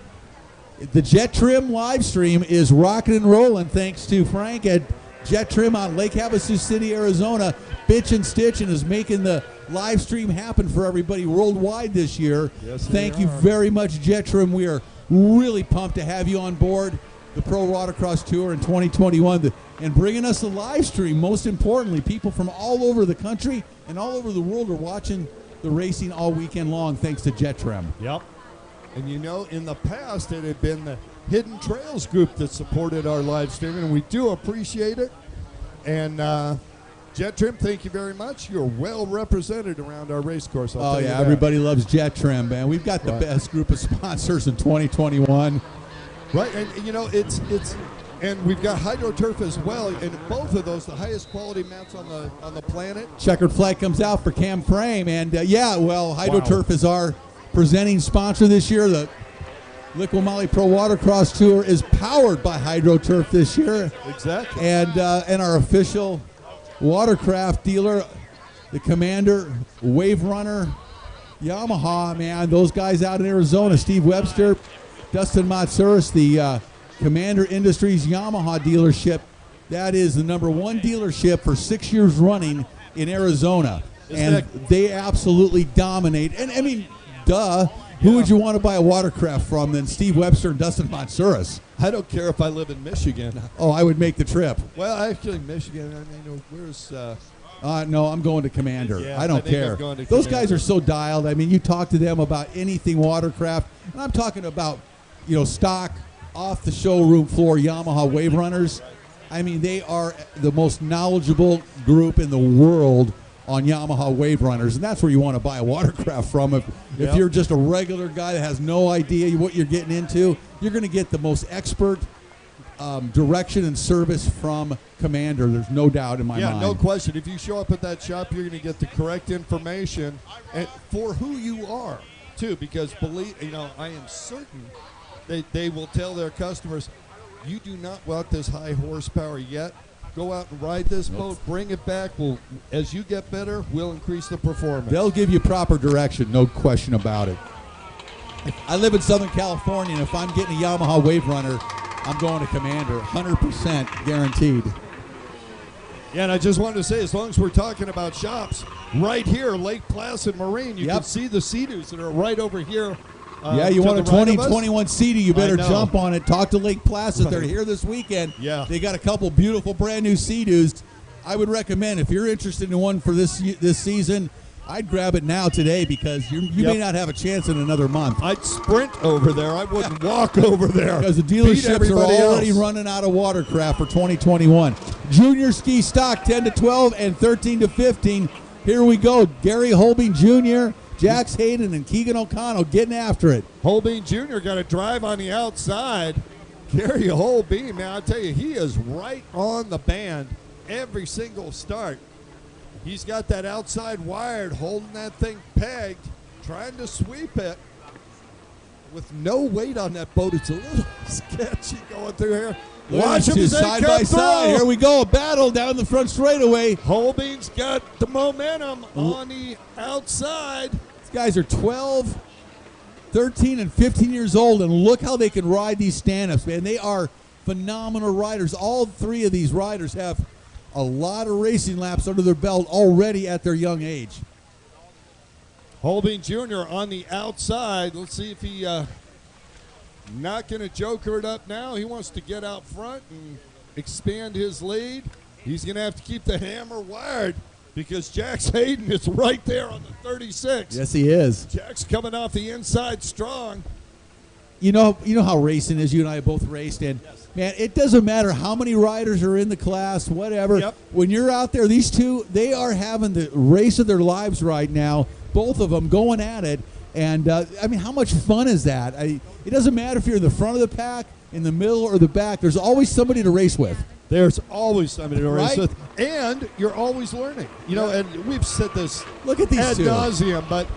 S2: The JetTrim live stream is rocking and rolling thanks to Frank at JetTrim on Lake Havasu City, Arizona. Bitch and Stitch and is making the live stream happen for everybody worldwide this year.
S1: Yes,
S2: Thank
S1: they
S2: you
S1: are.
S2: very much, JetTrim. We are really pumped to have you on board the Pro Watercross Tour in 2021 and bringing us the live stream. Most importantly, people from all over the country and all over the world are watching the racing all weekend long thanks to JetTrim.
S1: Yep. And you know, in the past, it had been the Hidden Trails group that supported our live streaming, and we do appreciate it. And JetTrim, thank you very much. You're well represented around our race course. I'll
S2: Oh
S1: tell you
S2: yeah,
S1: that.
S2: everybody loves JetTrim, man. We've got the
S1: Right.
S2: best group of sponsors in 2021.
S1: Right, and you know, it's and we've got HydroTurf as well, and both of those, the highest quality mats on the planet.
S2: Checkered flag comes out for Cam Frame, and HydroTurf is our presenting sponsor this year. The LIQUI-MOLY Pro Watercross Tour is powered by HydroTurf this year,
S1: Exactly.
S2: and our official watercraft dealer, the Commander Wave Runner Yamaha. Man, those guys out in Arizona, Steve Webster, Dustin Matsuris, the Commander Industries Yamaha dealership. That is the #1 dealership for 6 years running in Arizona. they absolutely dominate. And, I mean, duh. Who would you want to buy a watercraft from than Steve Webster and Dustin Montsuris?
S1: I don't care if I live in Michigan.
S2: Oh, I would make the trip.
S1: Well, actually, Michigan, I mean, where's...
S2: No, I'm going to Commander.
S1: Yeah,
S2: I don't care. Those guys are so dialed. I mean, you talk to them about anything watercraft, and I'm talking about, stock, off the showroom floor Yamaha wave runners. I mean, they are the most knowledgeable group in the world on Yamaha wave runners, and that's where you want to buy a watercraft from. If you're just a regular guy that has no idea what you're getting into, you're going to get the most expert direction and service from Commander. There's no doubt in my mind.
S1: Yeah, no question. If you show up at that shop, you're going to get the correct information and for who you are, too, because I am certain they will tell their customers, you do not want this high horsepower yet. Go out and ride this boat, bring it back. As you get better, we'll increase the performance.
S2: They'll give you proper direction, no question about it. I live in Southern California, and if I'm getting a Yamaha wave runner, I'm going to Commander, 100% guaranteed.
S1: Yeah, and I just wanted to say, as long as we're talking about shops, right here, Lake Placid Marine, you can see the Sea-Doos that are right over here.
S2: You want a 2021 Sea-Doo, you better jump on it. Talk to Lake Placid. They're here this weekend.
S1: Yeah.
S2: They got a couple beautiful brand new Sea-Doos. I would recommend, if you're interested in one for this season, I'd grab it now today because you may not have a chance in another month.
S1: I'd sprint over there. I wouldn't walk over there.
S2: Because the dealerships are already running out of watercraft for 2021. Junior ski stock 10 to 12 and 13 to 15. Here we go. Gary Holbein Jr., Jax Hayden, and Keegan O'Connell getting after it.
S1: Holbein Jr. got a drive on the outside. Gary Holbein, man, I tell you, he is right on the band every single start. He's got that outside wired, holding that thing pegged, trying to sweep it. With no weight on that boat, it's a little sketchy going through here. Watch him
S2: side by side. Here we go. A battle down the front straightaway.
S1: Holbein's got the momentum on the outside.
S2: These guys are 12, 13, and 15 years old, and look how they can ride these stand-ups, man. They are phenomenal riders. All three of these riders have a lot of racing laps under their belt already at their young age.
S1: Holbein Jr. on the outside. Let's see if he not going to joker it up now. He wants to get out front and expand his lead. He's going to have to keep the hammer wired because Jax Hayden is right there on the 36.
S2: Yes, he is.
S1: Jax coming off the inside strong.
S2: You know how racing is. You and I have both raced, and man, it doesn't matter how many riders are in the class, whatever.
S1: Yep.
S2: When you're out there, these two, they are having the race of their lives right now. Both of them going at it, and I mean, how much fun is that? It doesn't matter if you're in the front of the pack, in the middle, or the back. There's always somebody to race with.
S1: There's always somebody to race
S2: Right?
S1: with, and you're always learning. And we've said this
S2: Look at these
S1: ad
S2: two.
S1: nauseum, but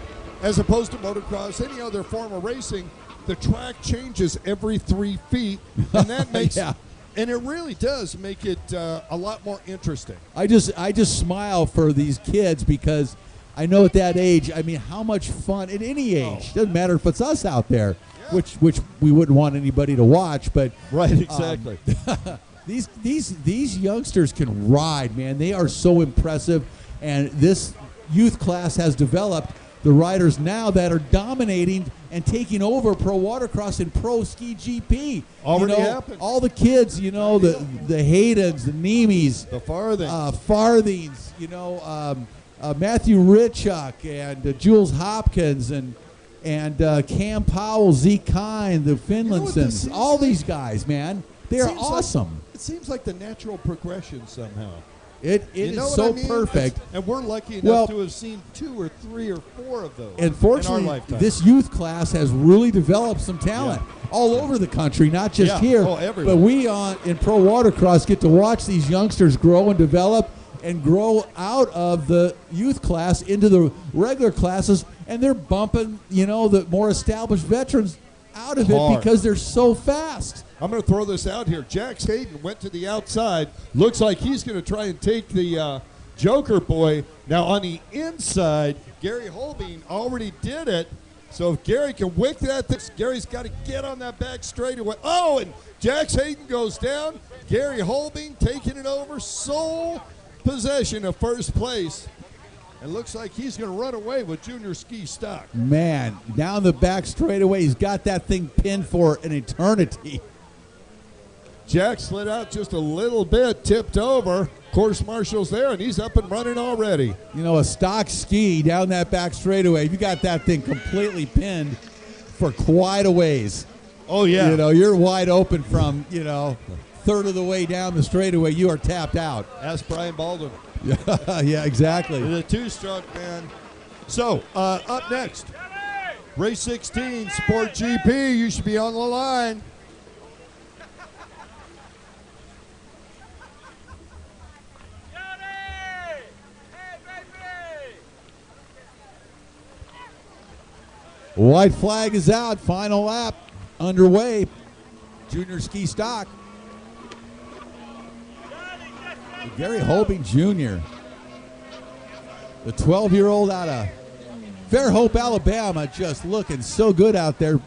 S1: as opposed to motocross, any other form of racing, the track changes every 3 feet, and that makes
S2: Yeah.
S1: and it really does make it a lot more interesting.
S2: I just smile for these kids because I know at that age, I mean, how much fun at any age. Doesn't matter if it's us out there, which we wouldn't want anybody to watch, but
S1: Right, exactly.
S2: These youngsters can ride, man. They are so impressive, and this youth class has developed the riders now that are dominating and taking over pro watercross and pro ski GP.
S1: Already happened.
S2: All the kids, the Haydens, the Nemes,
S1: The Farthing.
S2: Farthings, Matthew Ritchuk and Jules Hopkins and Cam Powell, Zeke Kine, the Finlansons, all these guys, man, they are awesome.
S1: It seems like the natural progression somehow.
S2: It is so perfect.
S1: And we're lucky enough to have seen 2 or 3 or 4 of those
S2: And fortunately,
S1: in our lifetime.
S2: this youth class has really developed some talent all over the country, not just here.
S1: Everywhere.
S2: But we in pro watercross get to watch these youngsters grow and develop and grow out of the youth class into the regular classes, and they're bumping, the more established veterans out of it because they're so fast.
S1: I'm going to throw this out here. Jax Hayden went to the outside. Looks like he's going to try and take the Joker boy. Now on the inside, Gary Holbein already did it. So if Gary can wick that, Gary's got to get on that back straightaway. Oh, and Jax Hayden goes down. Gary Holbein taking it over. Sole possession of first place. and looks like he's going to run away with Junior Ski Stock.
S2: Man, down the back straightaway, he's got that thing pinned for an eternity.
S1: Jack slid out just a little bit, tipped over. Course marshal's there, and he's up and running already.
S2: You know, a stock ski down that back straightaway, you got that thing completely pinned for quite a ways.
S1: Oh, yeah.
S2: You know, you're wide open from, you know, third of the way down the straightaway. You are tapped out.
S1: Ask Brian Baldwin.
S2: Yeah, exactly.
S1: The two-stroke man. So, up next, race 16, Sport GP. You should be on the line.
S2: White flag is out. Final lap underway. Junior Ski Stock. Gary Holbing Jr., the 12-year-old out of Fairhope, Alabama, just looking so good out there.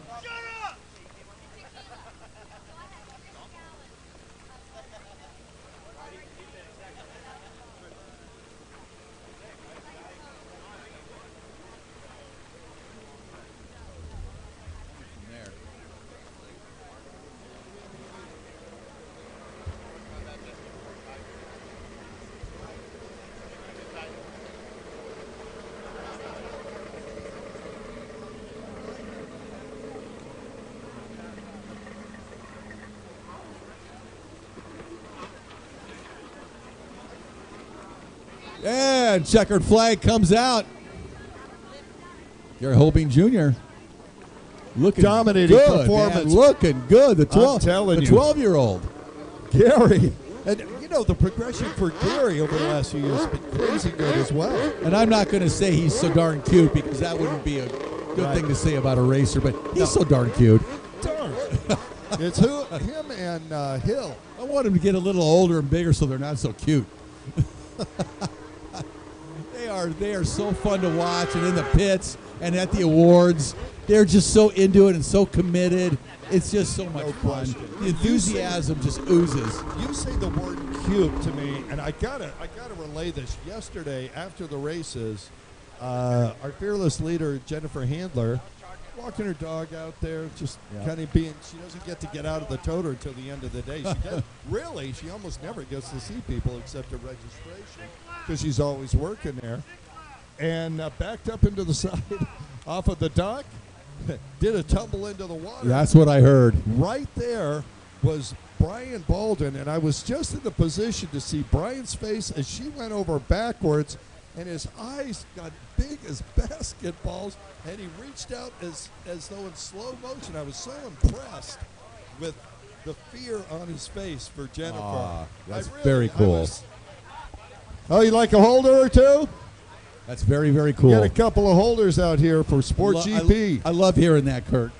S2: And checkered flag comes out. Gary Holbing Jr. looking
S1: dominating
S2: good,
S1: performance.
S2: Man, looking good. The
S1: 12-year-old.
S2: Gary.
S1: And, you know, the progression for Gary over the last few years has been crazy good as well.
S2: And I'm not going to say he's so darn cute because that wouldn't be a good thing to say about a racer, but he's so darn cute.
S1: Darn. It's him and Hill.
S2: I want him to get a little older and bigger so they're not so cute. They are so fun to watch, and in the pits and at the awards, they're just so into it and so committed. It's just so much fun. The enthusiasm just oozes.
S1: You say the word cute to me, and I gotta relay this. Yesterday, after the races, our fearless leader, Jennifer Handler, walking her dog out there, just kind of being, she doesn't get to get out of the toter until the end of the day. She does, really, she almost never gets to see people except at registration because she's always working there. And backed up into the side off of the dock, did a tumble into the water.
S2: That's what I heard.
S1: Right there was Brian Baldwin, and I was just in the position to see Brian's face as she went over backwards, and his eyes got big as basketballs, and he reached out as though in slow motion. I was so impressed with the fear on his face for Jennifer.
S2: That's very cool.
S1: You like a holder or two?
S2: That's very, very cool.
S1: Got a couple of holders out here for Sport GP.
S2: I love hearing that, Kurt.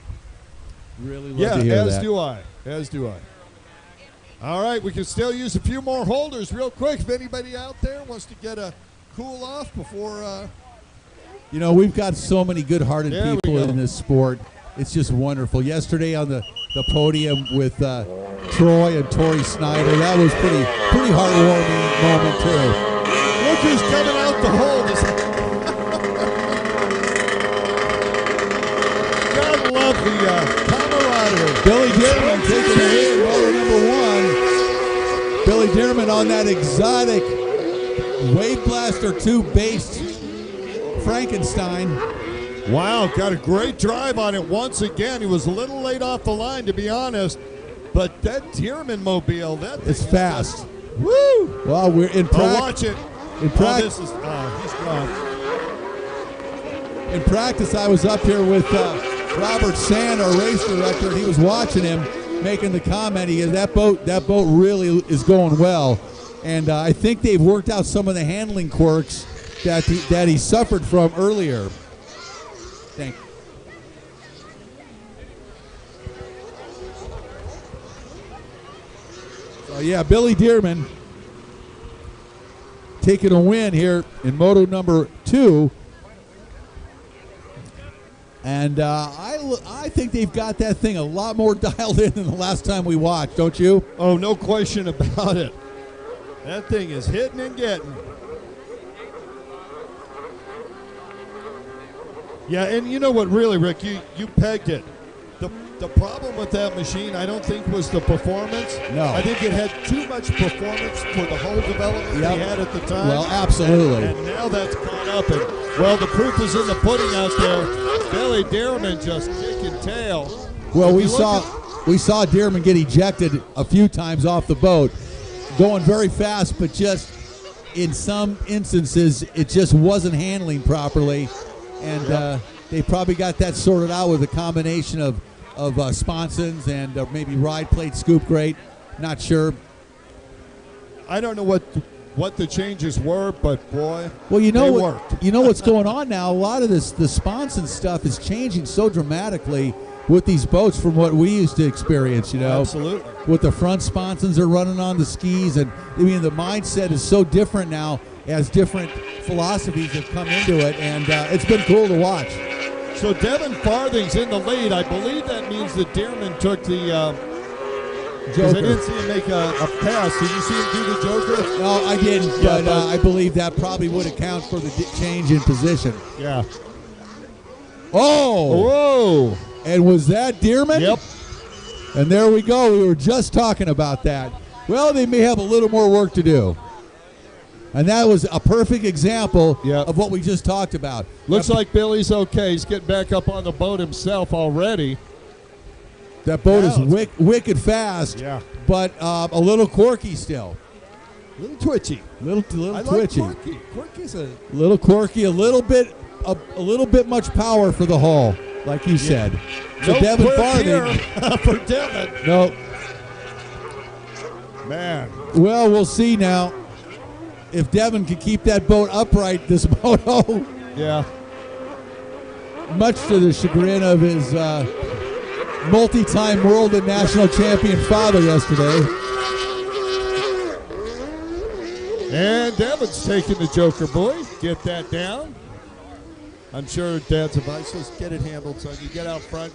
S2: Really love to hear that.
S1: As do I. All right, we can still use a few more holders real quick if anybody out there wants to get a cool off before.
S2: You know, we've got so many good-hearted people in this sport. It's just wonderful. Yesterday on the podium with Troy and Tori Snyder, that was pretty heartwarming moment too.
S1: Look who's coming out the hole. God love the camaraderie.
S2: Billy Dearman taking the lead, motor number 1. Billy Dearman on that exotic Wave Blaster 2 based Frankenstein.
S1: Wow, got a great drive on it once again. He was a little late off the line, to be honest, but that Dearman mobile,
S2: it's fast.
S1: Woo!
S2: Well, we're in practice.
S1: Watch it.
S2: In practice,
S1: he's gone.
S2: In practice, I was up here with Robert Sand, our race director, and he was watching him, making the comment. He goes, that boat really is going well, and I think they've worked out some of the handling quirks that he suffered from earlier. Thank you. So yeah, Billy Dearman taking a win here in moto number 2. And I think they've got that thing a lot more dialed in than the last time we watched, don't you?
S1: Oh, no question about it. That thing is hitting and getting. Yeah, and you know what, really, Rick, you pegged it. The problem with that machine, I don't think, was the performance.
S2: No.
S1: I think it had too much performance for the whole development they had at the time.
S2: Well, absolutely.
S1: And now that's caught up. And, well, the proof is in the pudding out there. Billy Dearman just kicking tail.
S2: Well, we saw Dearman get ejected a few times off the boat, going very fast, but just in some instances, it just wasn't handling properly. And they probably got that sorted out with a combination of sponsons and maybe ride plate scoop grate. Not sure.
S1: I don't know what the changes were, but boy,
S2: well,
S1: they worked.
S2: You know what's going on now? A lot of the sponson stuff is changing so dramatically with these boats from what we used to experience. You know,
S1: absolutely.
S2: With the front sponsons are running on the skis, and I mean the mindset is so different now as different philosophies have come into it, and it's been cool to watch.
S1: So Devin Farthing's in the lead. I believe that means that Dearman took the Joker. I didn't see him make a pass. Did you see him do the Joker?
S2: No, I didn't, but I believe that probably would account for the change in position.
S1: Yeah.
S2: Oh!
S1: Whoa!
S2: And was that Dearman?
S1: Yep.
S2: And there we go. We were just talking about that. Well, they may have a little more work to do. And that was a perfect example of what we just talked about.
S1: Looks like Billy's okay. He's getting back up on the boat himself already.
S2: That boat is wicked fast, but a little quirky still.
S1: A little twitchy.
S2: Little
S1: I
S2: twitchy.
S1: Like quirky. Quirky's a
S2: little quirky, a little bit much power for the hull, like you said. So
S1: no
S2: Devin
S1: Farthing for Devin.
S2: No.
S1: Man.
S2: Well, we'll see now. If Devin can keep that boat upright, this moto.
S1: Yeah.
S2: Much to the chagrin of his multi-time world and national champion father yesterday.
S1: And Devin's taking the Joker, boy. Get that down. I'm sure Dad's advice was get it handled, son. You get out front,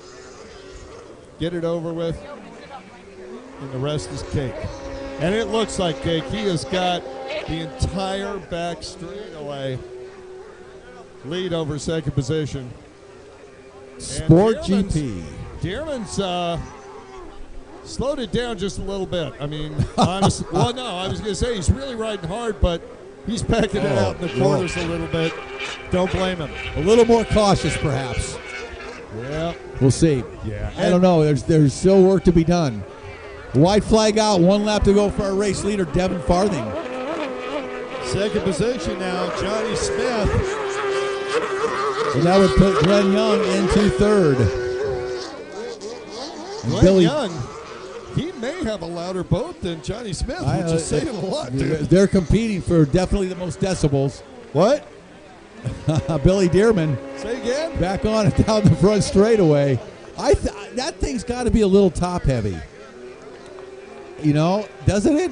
S1: get it over with, and the rest is cake. And it looks like cake. He has got the entire back straightaway lead over second position.
S2: Sport GP.
S1: Dearman's slowed it down just a little bit. I mean, honestly, well, no, I was going to say he's really riding hard, but he's packing it out in the corners a little bit. Don't blame him.
S2: A little more cautious, perhaps.
S1: Yeah.
S2: We'll see.
S1: Yeah.
S2: I don't know. There's still work to be done. White flag out, 1 lap to go for our race leader, Devin Farthing.
S1: Second position now, Johnny Smith.
S2: And that would put Glenn Young into third.
S1: Glenn Young, he may have a louder boat than Johnny Smith, which is saying a lot, dude.
S2: They're competing for definitely the most decibels.
S1: What?
S2: Billy Dearman.
S1: Say again?
S2: Back on it down the front straightaway. That thing's got to be a little top heavy. You know, doesn't it?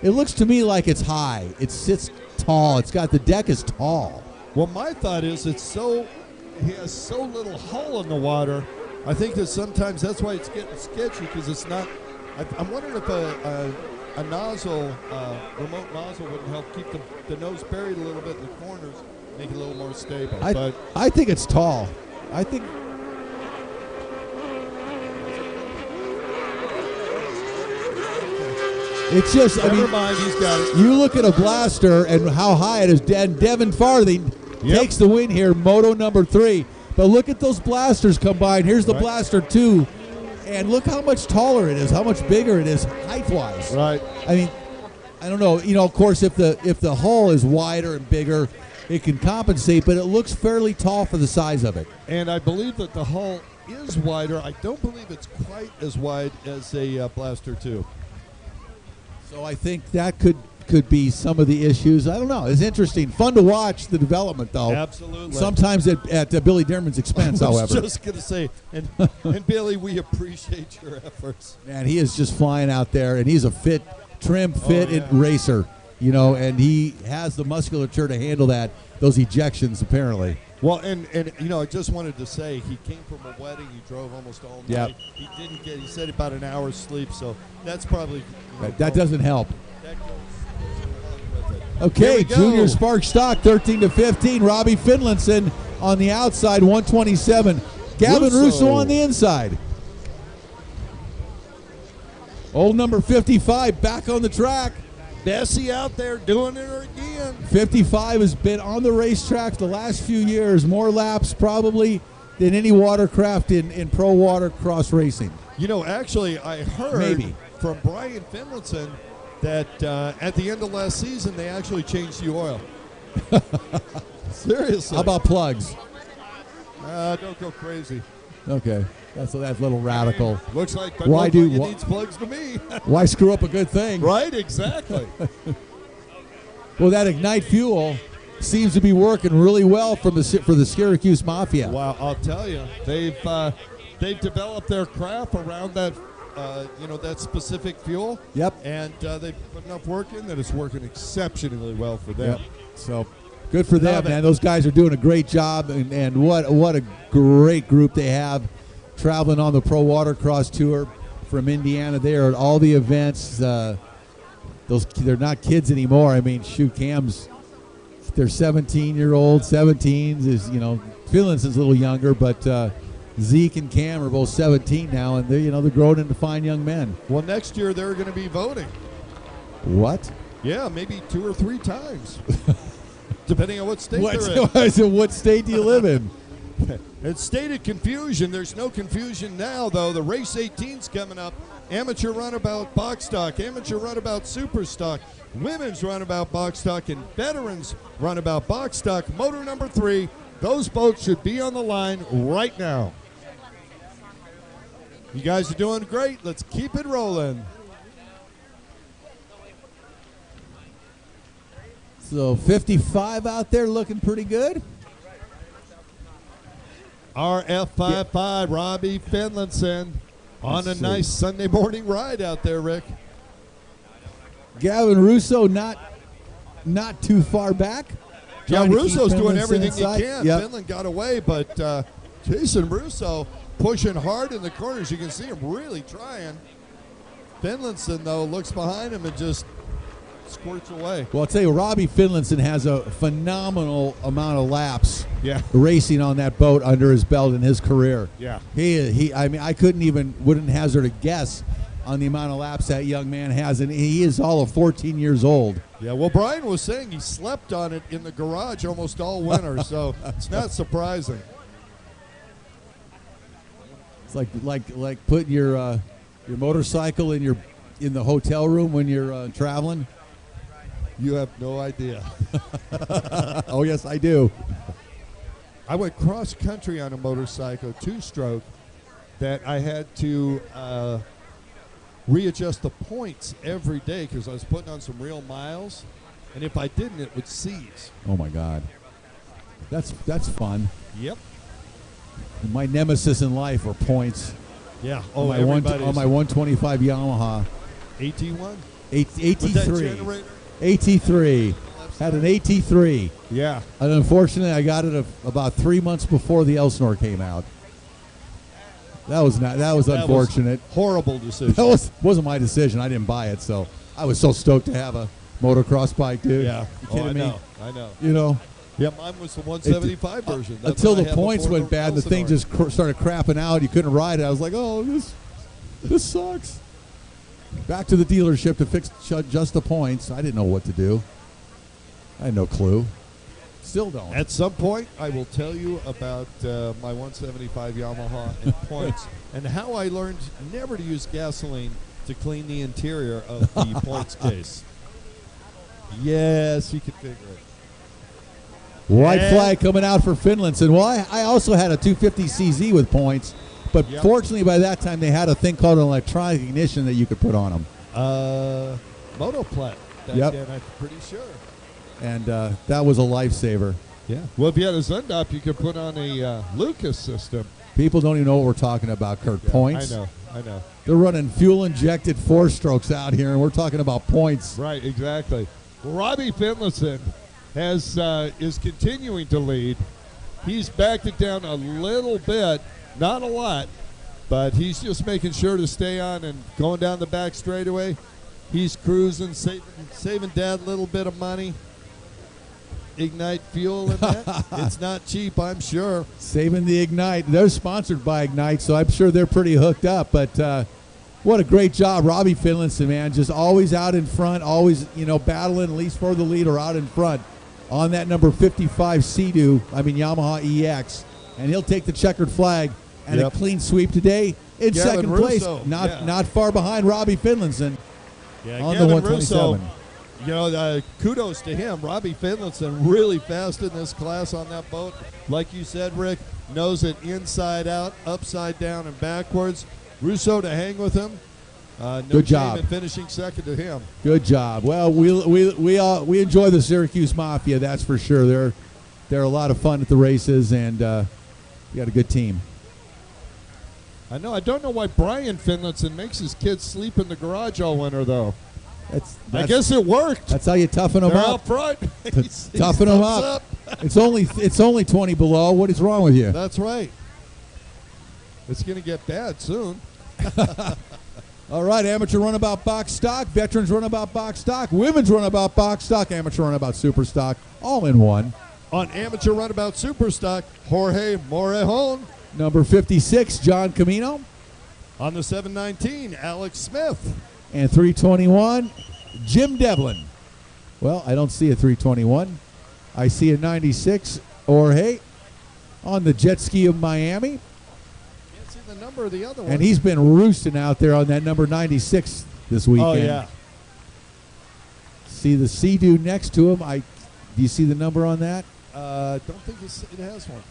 S2: It looks to me like it's high. It sits tall. The deck is tall.
S1: Well, my thought is he has so little hull in the water. I think that sometimes that's why it's getting sketchy, because it's not. I'm wondering if a nozzle, remote nozzle, wouldn't help keep the nose buried a little bit in the corners, make it a little more stable.
S2: I think it's tall. I think. It's just,
S1: Never mind, he's got it.
S2: You look at a blaster and how high it is. Devin Farthing takes the win here, moto number 3. But look at those blasters combined. Here's the blaster 2, and look how much taller it is, how much bigger it is height-wise.
S1: Right.
S2: I mean, I don't know. You know, of course, if the hull is wider and bigger, it can compensate. But it looks fairly tall for the size of it.
S1: And I believe that the hull is wider. I don't believe it's quite as wide as a blaster 2.
S2: So I think that could be some of the issues. I don't know. It's interesting. Fun to watch the development, though.
S1: Absolutely.
S2: Sometimes at Billy Dearman's expense, however.
S1: I was just going to say, and Billy, we appreciate your efforts.
S2: Man, he is just flying out there, and he's a trim, racer, you know, and he has the musculature to handle those ejections, apparently.
S1: Well, and you know, I just wanted to say he came from a wedding. He drove almost all night.
S2: Yep.
S1: He said about an hour's sleep, so that's probably.
S2: That doesn't help.
S1: That goes along with it.
S2: Okay, Junior Spark Stock, 13 to 15. Robbie Finlinson on the outside, 127. Gavin Russo on the inside. Old number 55 back on the track.
S1: Bessie out there doing it again.
S2: 55 has been on the racetrack the last few years, more laps probably than any watercraft in pro watercross racing.
S1: You know, actually, I heard from Brian Finlayson that at the end of last season, they actually changed the oil. Seriously.
S2: How about plugs?
S1: Don't go crazy.
S2: Okay. That's a little radical.
S1: Looks like
S2: why
S1: needs plugs to me.
S2: Why screw up a good thing?
S1: Right, exactly.
S2: Well, that Ignite fuel seems to be working really well for the Syracuse Mafia.
S1: Wow, I'll tell you, they've developed their craft around that, that specific fuel.
S2: Yep.
S1: And they've put enough work in that it's working exceptionally well for them.
S2: Yep. So good for them, man. Those guys are doing a great job, and what a great group they have traveling on the Pro Watercross Tour from Indiana. They are at all the events. They're not kids anymore. I mean, shoot, Cam's, they're 17-year-old, 17s. Finlayson's a little younger, but Zeke and Cam are both 17 now, and they're growing into fine young men.
S1: Well, next year they're going to be voting.
S2: What?
S1: Yeah, maybe 2 or 3 times, depending on what state they're in.
S2: What state do you live in?
S1: It's state of confusion. There's no confusion now, though. The race 18's coming up. Amateur runabout box stock, amateur runabout super stock, women's runabout box stock, and veterans runabout box stock. Motor number 3. Those boats should be on the line right now. You guys are doing great. Let's keep it rolling.
S2: So 55 out there looking pretty good.
S1: RF55, Robbie Finlayson on a nice Sunday morning ride out there, Rick.
S2: Gavin Russo not too far back.
S1: Yeah, Russo's doing everything he can.
S2: Yep.
S1: Finland got away, but Jason Russo pushing hard in the corners. You can see him really trying. Finlayson, though, looks behind him and just squirts away.
S2: Well, I'll tell you, Robbie Finlayson has a phenomenal amount of laps racing on that boat under his belt in his career.
S1: Yeah.
S2: I wouldn't hazard a guess on the amount of laps that young man has, and he is all of 14 years old.
S1: Yeah, well, Brian was saying he slept on it in the garage almost all winter, so it's not surprising.
S2: It's like putting your motorcycle in the hotel room when you're traveling.
S1: You have no idea.
S2: Oh, yes, I do.
S1: I went cross country on a motorcycle, 2-stroke, that I had to readjust the points every day because I was putting on some real miles, and if I didn't, it would seize.
S2: Oh my God, that's fun.
S1: Yep.
S2: My nemesis in life are points.
S1: Yeah.
S2: On my 125 Yamaha.
S1: AT1.
S2: AT3. AT3. Had an AT3.
S1: Yeah.
S2: And unfortunately, I got it about 3 months before the Elsinore came out. That was unfortunate.
S1: Horrible decision.
S2: That wasn't my decision. I didn't buy it, so I was so stoked to have a motocross bike, dude.
S1: Yeah.
S2: You kidding me?
S1: I know.
S2: You know.
S1: Yeah, mine was the 175 version. That's
S2: until the points went bad, and the thing just started crapping out. You couldn't ride it. I was like, oh, this sucks. Back to the dealership to fix just the points. I didn't know what to do. I had no clue. Still don't.
S1: At some point, I will tell you about my 175 Yamaha and points and how I learned never to use gasoline to clean the interior of the points case. Yes, you can figure it.
S2: White flag coming out for Finlayson. Well, I also had a 250 CZ with points, but fortunately by that time they had a thing called an electronic ignition that you could put on them.
S1: Motoplat.
S2: Yep.
S1: I'm pretty sure.
S2: And that was a lifesaver.
S1: Yeah. Well, if you had a Zundop, you could put on a Lucas system.
S2: People don't even know what we're talking about, Kurt. Points.
S1: I know.
S2: They're running fuel-injected 4-strokes out here, and we're talking about points.
S1: Right, exactly. Robbie Finlayson is continuing to lead. He's backed it down a little bit, not a lot, but he's just making sure to stay on and going down the back straightaway. He's cruising, saving Dad a little bit of money. Ignite fuel in that. It's not cheap, I'm sure.
S2: Saving the Ignite. They're sponsored by Ignite, so I'm sure they're pretty hooked up. But what a great job, Robbie Finlayson, man. Just always out in front, always, battling at least for the lead or out in front on that number 55 Yamaha EX. And he'll take the checkered flag and a clean sweep today in second place. Not far behind Robbie Finlayson on the 127.
S1: Russo, kudos to him. Robbie Finlayson really fast in this class on that boat. Like you said, Rick, knows it inside out, upside down, and backwards. Russo to hang with him. No
S2: Good job.
S1: And finishing second to him.
S2: Good job. Well, we enjoy the Syracuse Mafia, that's for sure. They're a lot of fun at the races, and we got a good team.
S1: I know. I don't know why Brian Finlayson makes his kids sleep in the garage all winter, though. I guess it worked.
S2: That's how you toughen them up.
S1: Out front.
S2: Toughen them up. It's only 20 below. What is wrong with you?
S1: That's right. It's going to get bad soon.
S2: All right, amateur runabout box stock, veterans runabout box stock, women's runabout box stock, amateur runabout super stock, all in one.
S1: On amateur runabout super stock, Jorge Morejon.
S2: Number 56, John Camino.
S1: On the 719, Alex Smith.
S2: And 321, Jim Devlin. Well, I don't see a 321. I see a 96, Jorge, on the jet ski of Miami.
S1: Can't see the number of the other one.
S2: And he's been roosting out there on that number 96 this weekend.
S1: Oh, yeah.
S2: See the Sea-Doo next to him. Do you see the number on that?
S1: Don't think it has one.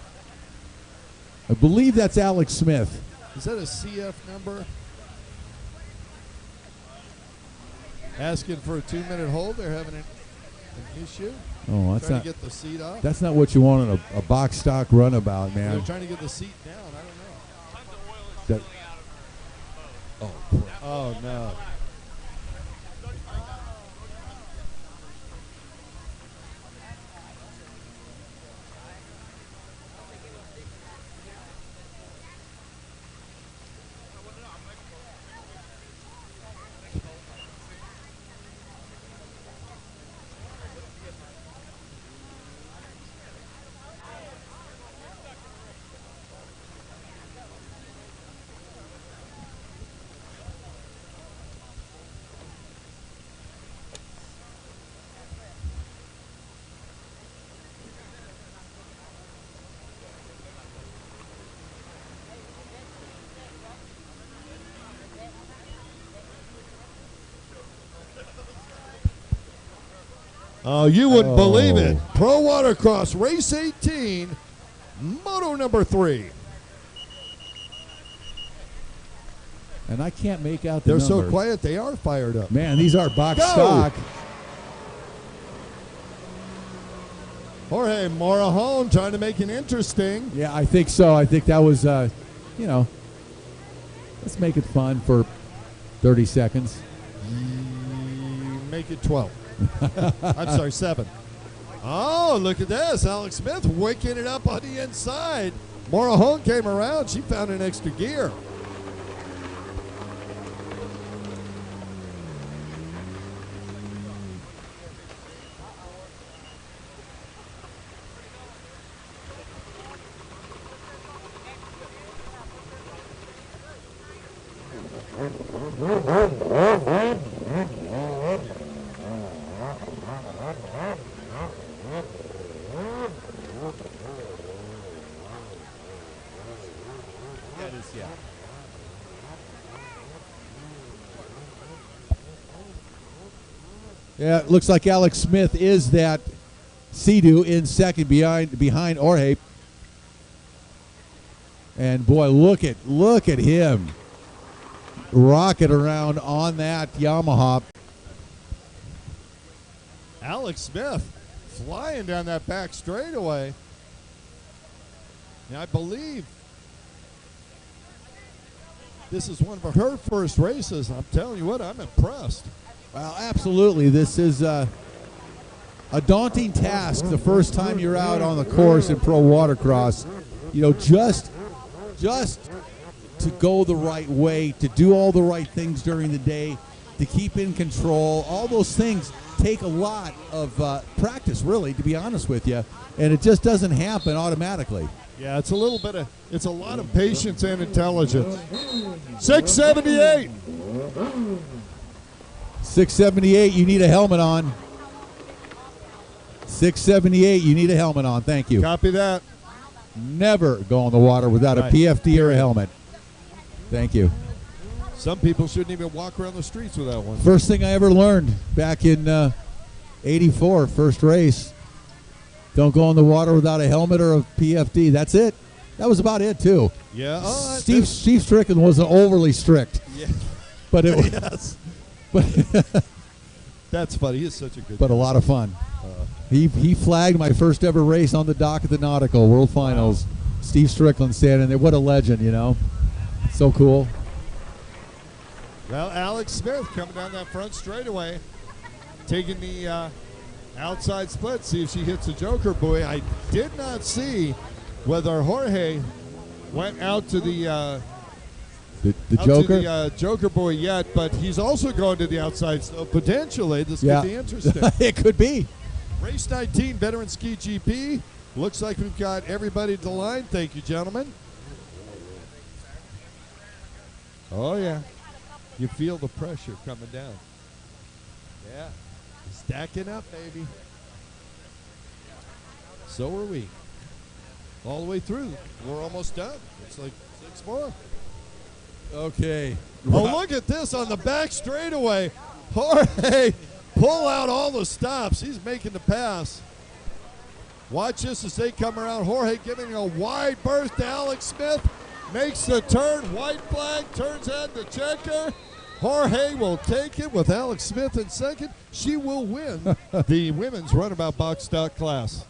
S2: I believe that's Alex Smith.
S1: Is that a CF number? Asking for a 2-minute hold. They're having an issue.
S2: Oh, that's
S1: trying to get the seat off.
S2: That's not what you want on a box stock runabout, man.
S1: They're trying to get the seat down. I don't know. Oh, no. Oh, you wouldn't believe it. Pro Watercross Race 18, Moto number 3.
S2: And I can't make out the
S1: They're
S2: number.
S1: so quiet, they are fired up.
S2: Man, these are box stock.
S1: Jorge Morejon trying to make it interesting.
S2: Yeah, I think so. I think that was, let's make it fun for 30 seconds.
S1: Make it 12. I'm sorry, 7. Oh, look at this. Alex Smith waking it up on the inside. Morejon came around. She found an extra gear.
S2: Yeah, it looks like Alex Smith is that Sea-Doo in second behind Jorge. And boy, look at him rocket around on that Yamaha.
S1: Alex Smith flying down that back straightaway. And I believe this is one of her first races. I'm telling you what, I'm impressed.
S2: Well, absolutely. This is a daunting task the first time you're out on the course in pro watercross. Just to go the right way, to do all the right things during the day, to keep in control. All those things take a lot of practice, really, to be honest with you, and it just doesn't happen automatically.
S1: Yeah, it's a lot of patience and intelligence. 678.
S2: 678, you need a helmet on. 678, you need a helmet on. Thank you.
S1: Copy that.
S2: Never go in the water without a PFD or a helmet. Thank you.
S1: Some people shouldn't even walk around the streets without one.
S2: First thing I ever learned back in 84, first race. Don't go in the water without a helmet or a PFD. That's it. That was about it, too.
S1: Yeah.
S2: Steve Strickland wasn't overly strict.
S1: Yeah.
S2: But it was.
S1: Yes.
S2: But
S1: that's funny. He's such a good
S2: But
S1: guy.
S2: a lot of fun. He flagged my first ever race on the dock at the Nautical World Finals. Wow. Steve Strickland standing there. What a legend, you know. So cool.
S1: Well, Alex Smith coming down that front straightaway, taking the outside split, see if she hits the Joker buoy. I did not see whether Jorge went out to the
S2: Joker?
S1: To the Joker buoy yet, but he's also going to the outside, so potentially this could be interesting.
S2: It could be.
S1: Race 19, Veteran Ski GP. Looks like we've got everybody to the line. Thank you, gentlemen. Oh, yeah. You feel the pressure coming down. Yeah. Stacking up, baby. So are we. All the way through. We're almost done. It's like 6 more.
S2: Okay.
S1: Oh, look at this on the back straightaway. Jorge, pull out all the stops. He's making the pass. Watch this as they come around. Jorge giving a wide berth to Alex Smith. Makes the turn. White flag. Turns head to checker. Jorge will take it with Alex Smith in second. She will win the women's runabout box stock class.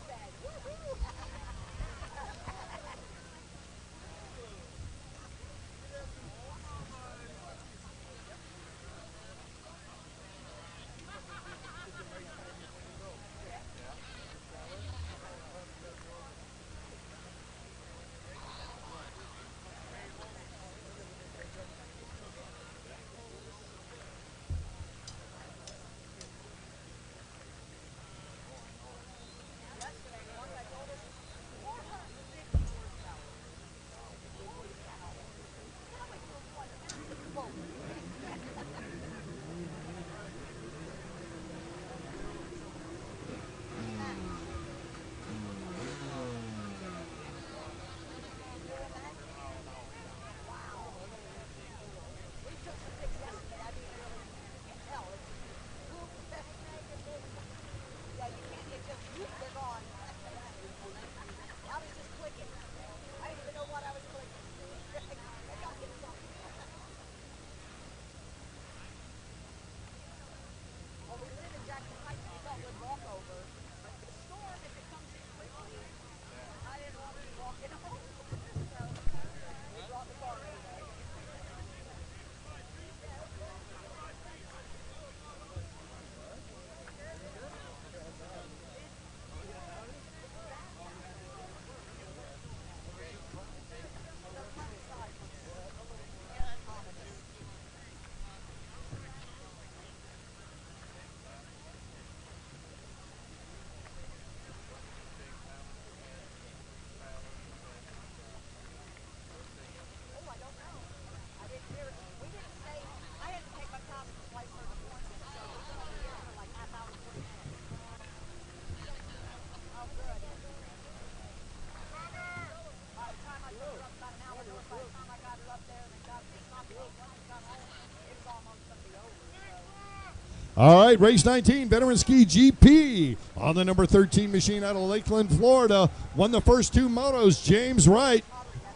S1: All right, race 19, Veteran Ski GP on the number 13 machine out of Lakeland, Florida. Won the first 2 motos. James Wright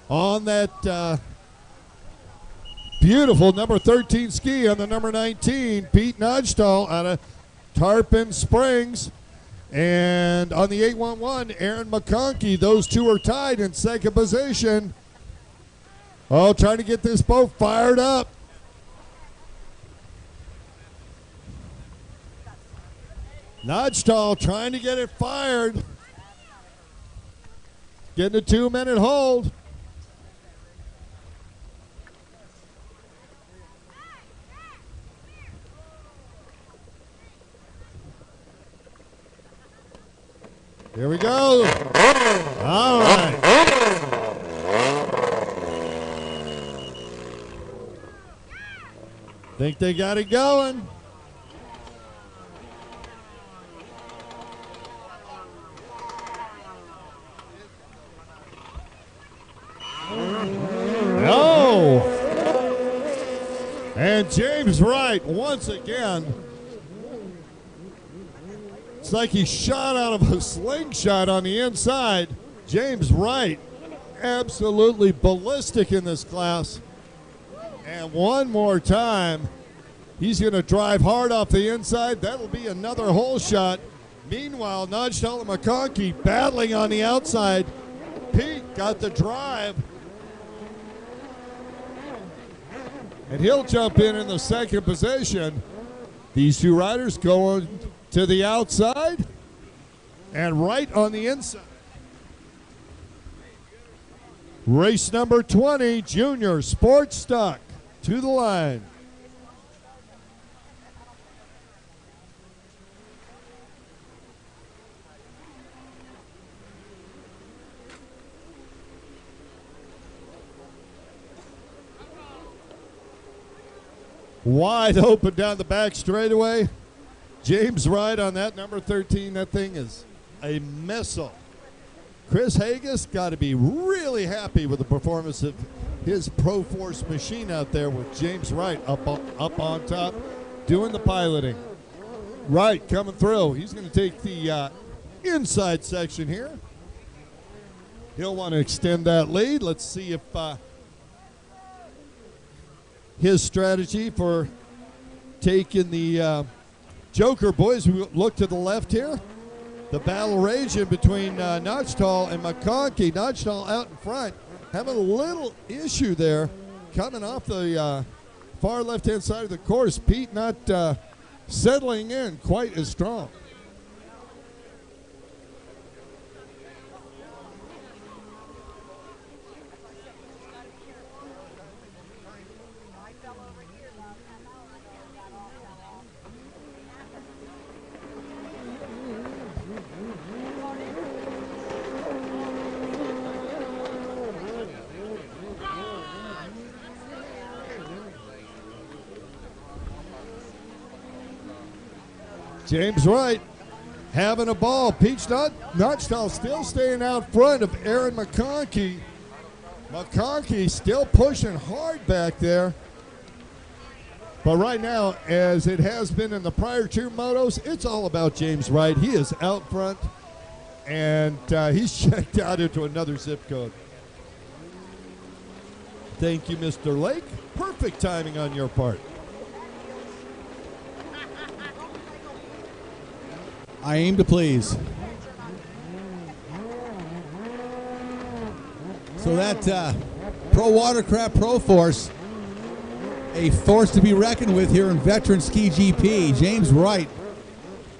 S1: on that beautiful number 13 ski on the number 19. Pete Nodstall out of Tarpon Springs. And on the 811, Aaron McConkey. Those two are tied in second position. Oh, trying to get this boat fired up. Nodstall trying to get it fired. Getting a 2-minute hold. Here we go. All right. Think they got it going. No. And James Wright once again. It's like he shot out of a slingshot on the inside. James Wright, absolutely ballistic in this class. And one more time, he's going to drive hard off the inside. That'll be another hole shot. Meanwhile, Nodgetown and McConkey battling on the outside. Pete got the drive. And he'll jump in the second position. These two riders going to the outside and right on the inside. Race number 20, Junior Sports Stock, to the line. Wide open down the back straightaway. James Wright on that number 13. That thing is a missile. Chris Haggis got to be really happy with the performance of his Pro Force machine out there with James Wright up on top doing the piloting. Wright coming through. He's going to take the inside section here. He'll want to extend that lead. Let's see if his strategy for taking the Joker boys. We look to the left here. The battle raging between Notchtal and McConkey. Notchtal out in front, having a little issue there, coming off the far left-hand side of the course. Pete not settling in quite as strong. James Wright having a ball. Peach Notchtal still staying out front of Aaron McConkey. McConkey still pushing hard back there. But right now, as it has been in the prior two motos, it's all about James Wright. He is out front, and he's checked out into another zip code. Thank you, Mr. Lake. Perfect timing on your part.
S2: I aim to please. So that Pro Watercraft Pro Force, a force to be reckoned with here in Veteran Ski GP. James Wright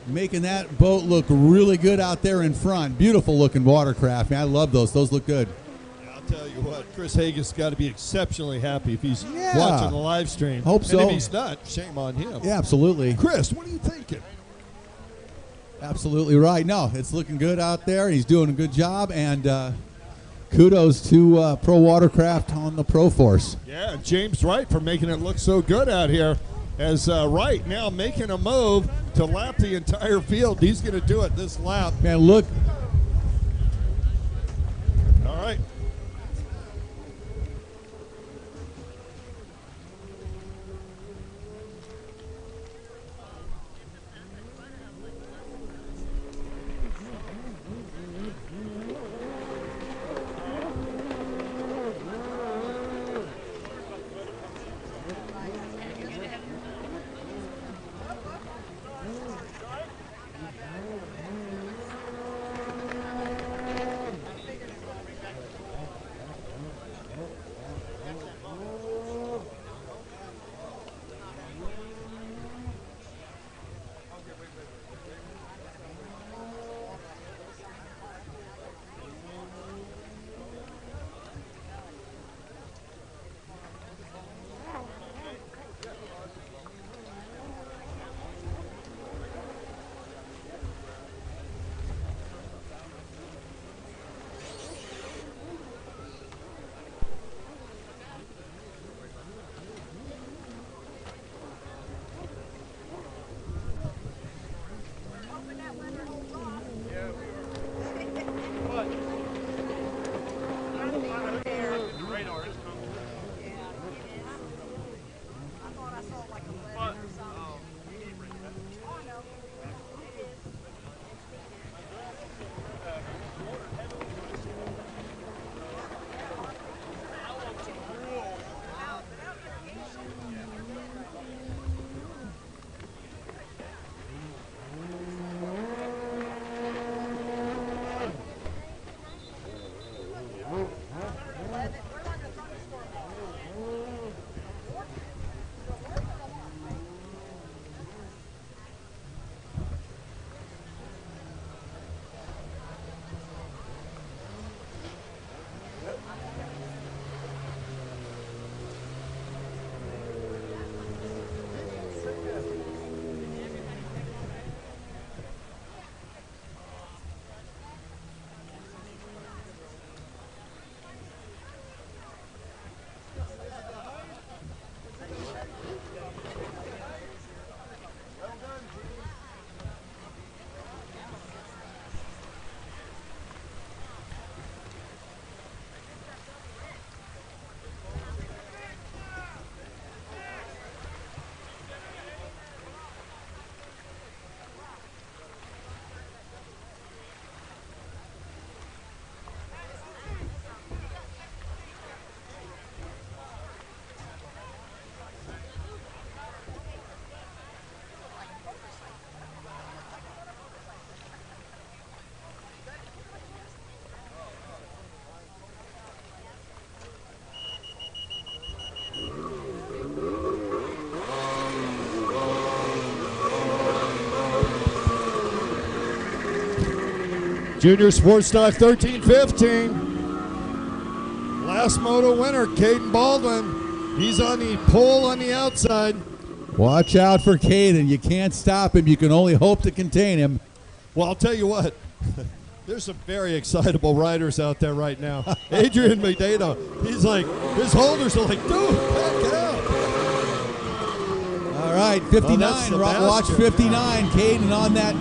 S2: making that boat look really good out there in front. Beautiful looking watercraft, man. I love those. Those look good.
S1: Yeah, I'll tell you what, Chris Haggis got to be exceptionally happy if he's watching the live stream.
S2: Hope so.
S1: And if he's not, shame on him.
S2: Yeah, absolutely.
S1: Chris, what are you thinking?
S2: Absolutely right. No, it's looking good out there. He's doing a good job, and kudos to Pro Watercraft on the Pro Force.
S1: Yeah, James Wright for making it look so good out here. As Wright now making a move to lap the entire field. He's going to do it this lap.
S2: Man, look.
S1: All right. Junior Sports Stock 13-15. Last moto winner, Caden Baldwin. He's on the pole on the outside.
S2: Watch out for Caden. You can't stop him. You can only hope to contain him.
S1: Well, I'll tell you what. There's some very excitable riders out there right now. Adrian Medina, he's like, his holders are like, dude, back out.
S2: All right, 59. Watch 59. Caden on that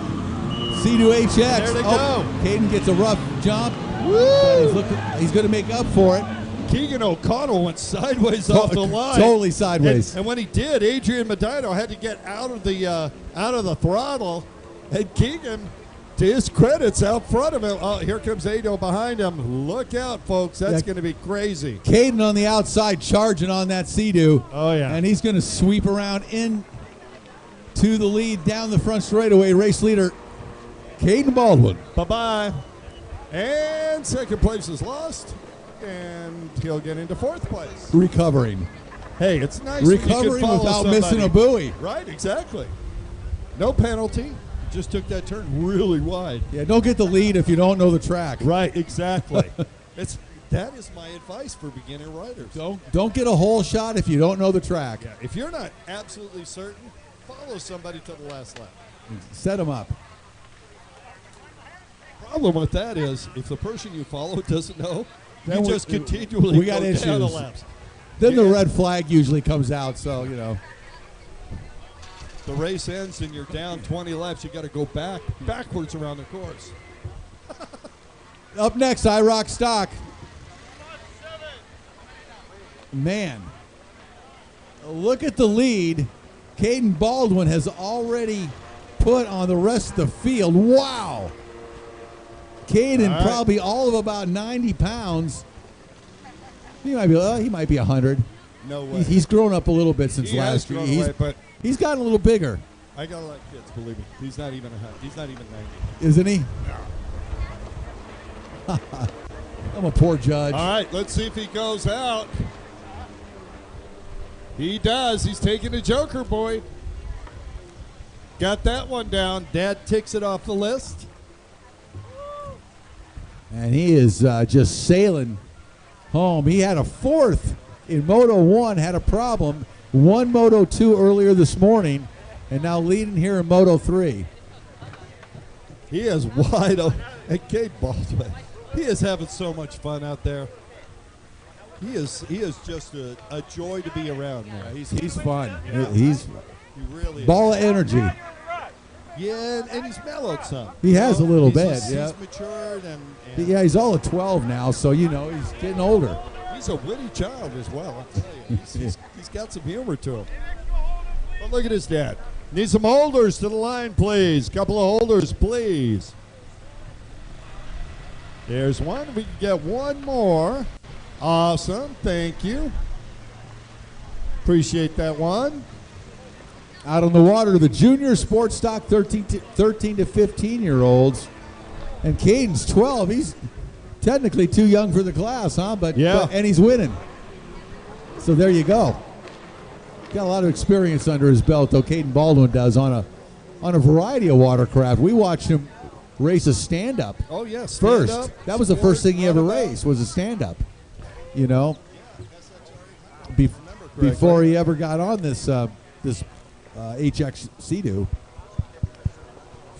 S2: C2HX.
S1: There they go.
S2: Caden gets a rough jump.
S1: Woo!
S2: He's going to make up for it.
S1: Keegan O'Connell went sideways off the line.
S2: Totally sideways.
S1: And when he did, Adrian Medina had to get out of the throttle. And Keegan, to his credit's out front of him. Oh, here comes Ado behind him. Look out, folks. That's going to be crazy.
S2: Caden on the outside charging on that Sea-Doo.
S1: Oh, yeah.
S2: And he's going to sweep around in to the lead down the front straightaway. Race leader, Caden Baldwin.
S1: Bye-bye. And second place is lost. And he'll get into fourth place.
S2: Recovering.
S1: Hey, it's nice
S2: recovering without missing a buoy.
S1: Right, exactly. No penalty. Just took that turn really wide.
S2: Yeah, don't get the lead if you don't know the track.
S1: Right, exactly. That is my advice for beginner riders.
S2: Don't get a hole shot if you don't know the track.
S1: Yeah, if you're not absolutely certain, follow somebody to the last lap.
S2: Set them up.
S1: Problem with that is if the person you follow doesn't know,
S2: then
S1: you just continually
S2: got
S1: go
S2: issues.
S1: down the laps.
S2: Then the red flag usually comes out, so, you know.
S1: The race ends and you're down 20 laps. You got to go backwards around the course.
S2: Up next, IROC Stock. Man, look at the lead. Caden Baldwin has already put on the rest of the field. Wow. Caden probably all of about 90 pounds. He might be 100.
S1: No way.
S2: He's grown up a little bit since last year.
S1: But
S2: he's gotten a little bigger.
S1: I got a lot of kids, believe me. He's not even 90.
S2: Isn't he?
S1: No.
S2: I'm a poor judge.
S1: All right, let's see if he goes out. He does. He's taking the Joker, boy. Got that one down. Dad ticks it off the list.
S2: And he is just sailing home. He had a fourth in Moto 1, had a problem. Won Moto 2 earlier this morning, and now leading here in Moto 3.
S1: He is wide open. And Kate Baldwin, he is having so much fun out there. He is just a joy to be around, man.
S2: He's fun.
S1: He really
S2: ball of energy.
S1: Yeah, and he's mellowed some.
S2: He has a little bit.
S1: He's matured and
S2: yeah, he's all at 12 now, so you know he's getting older.
S1: He's a witty child as well. I'll tell you, he's got some humor to him. But look at his dad. Need some holders to the line, please. Couple of holders, please. There's one. We can get one more. Awesome. Thank you. Appreciate that one.
S2: Out on the water, the junior sports stock 13 to 15-year-olds. And Caden's 12. He's technically too young for the class, huh? But and he's winning. So there you go. Got a lot of experience under his belt, though. Caden Baldwin does on a variety of watercraft. We watched him race a stand-up.
S1: Oh yes,
S2: first. That was the first thing he ever raced, was a stand-up. You know, before he ever got on this HX Sea-Doo.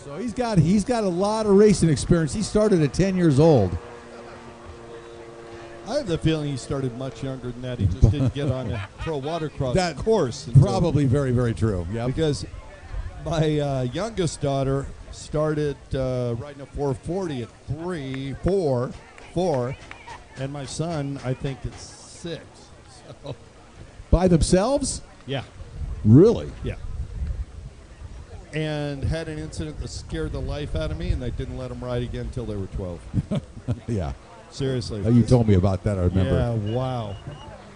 S2: So he's got a lot of racing experience. He started at 10 years old.
S1: I have the feeling he started much younger than that. He just didn't get on a pro watercross course.
S2: Probably very, very true. Yeah.
S1: Because my youngest daughter started riding a 440 at 4, and my son, I think it's 6. So.
S2: By themselves?
S1: Yeah.
S2: Really?
S1: Yeah. And had an incident that scared the life out of me, and they didn't let them ride again until they were 12.
S2: Yeah.
S1: Seriously.
S2: You told me about that, I remember.
S1: Yeah, wow.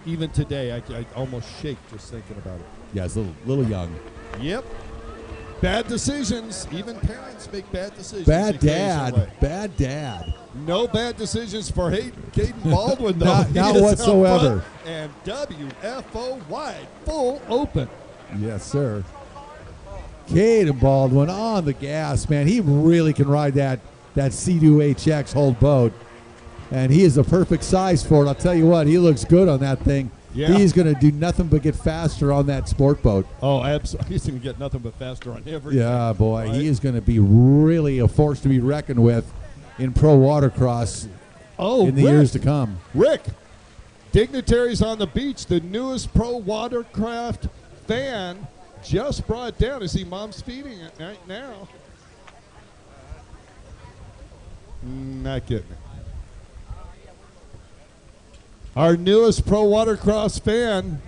S1: Even today, I almost shake just thinking about it.
S2: Yeah, it's a little young.
S1: Yep. Bad decisions. Even parents make bad decisions.
S2: Bad dad. Bad dad.
S1: No bad decisions for Caden Baldwin, though.
S2: not whatsoever.
S1: And WFO wide, full open.
S2: Yes, sir. Caden Baldwin on the gas, man. He really can ride that that Sea-Doo HX hold boat. And he is the perfect size for it. I'll tell you what, he looks good on that thing.
S1: Yeah.
S2: He's going to do nothing but get faster on that sport boat.
S1: Oh, absolutely. He's going to get nothing but faster on everything.
S2: Yeah, boy.
S1: Right?
S2: He is going to be really a force to be reckoned with in pro watercross in the years to come.
S1: Rick, Dignitaries on the Beach, the newest pro watercraft fan, just brought down. I see Mom's feeding it right now. Not kidding. Our newest pro watercross fan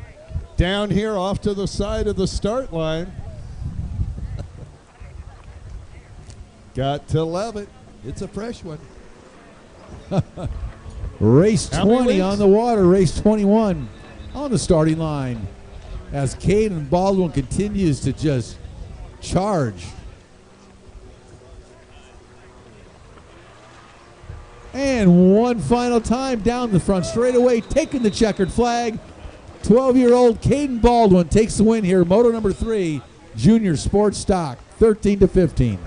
S1: down here off to the side of the start line. Got to love it. It's a fresh one.
S2: Race
S1: How many
S2: 20
S1: weeks?
S2: on the water, race 21 on the starting line as Caden Baldwin continues to just charge. And one final time down the front straightaway, taking the checkered flag. 12-year-old Caden Baldwin takes the win here. Moto number 3, junior sports stock, 13-15.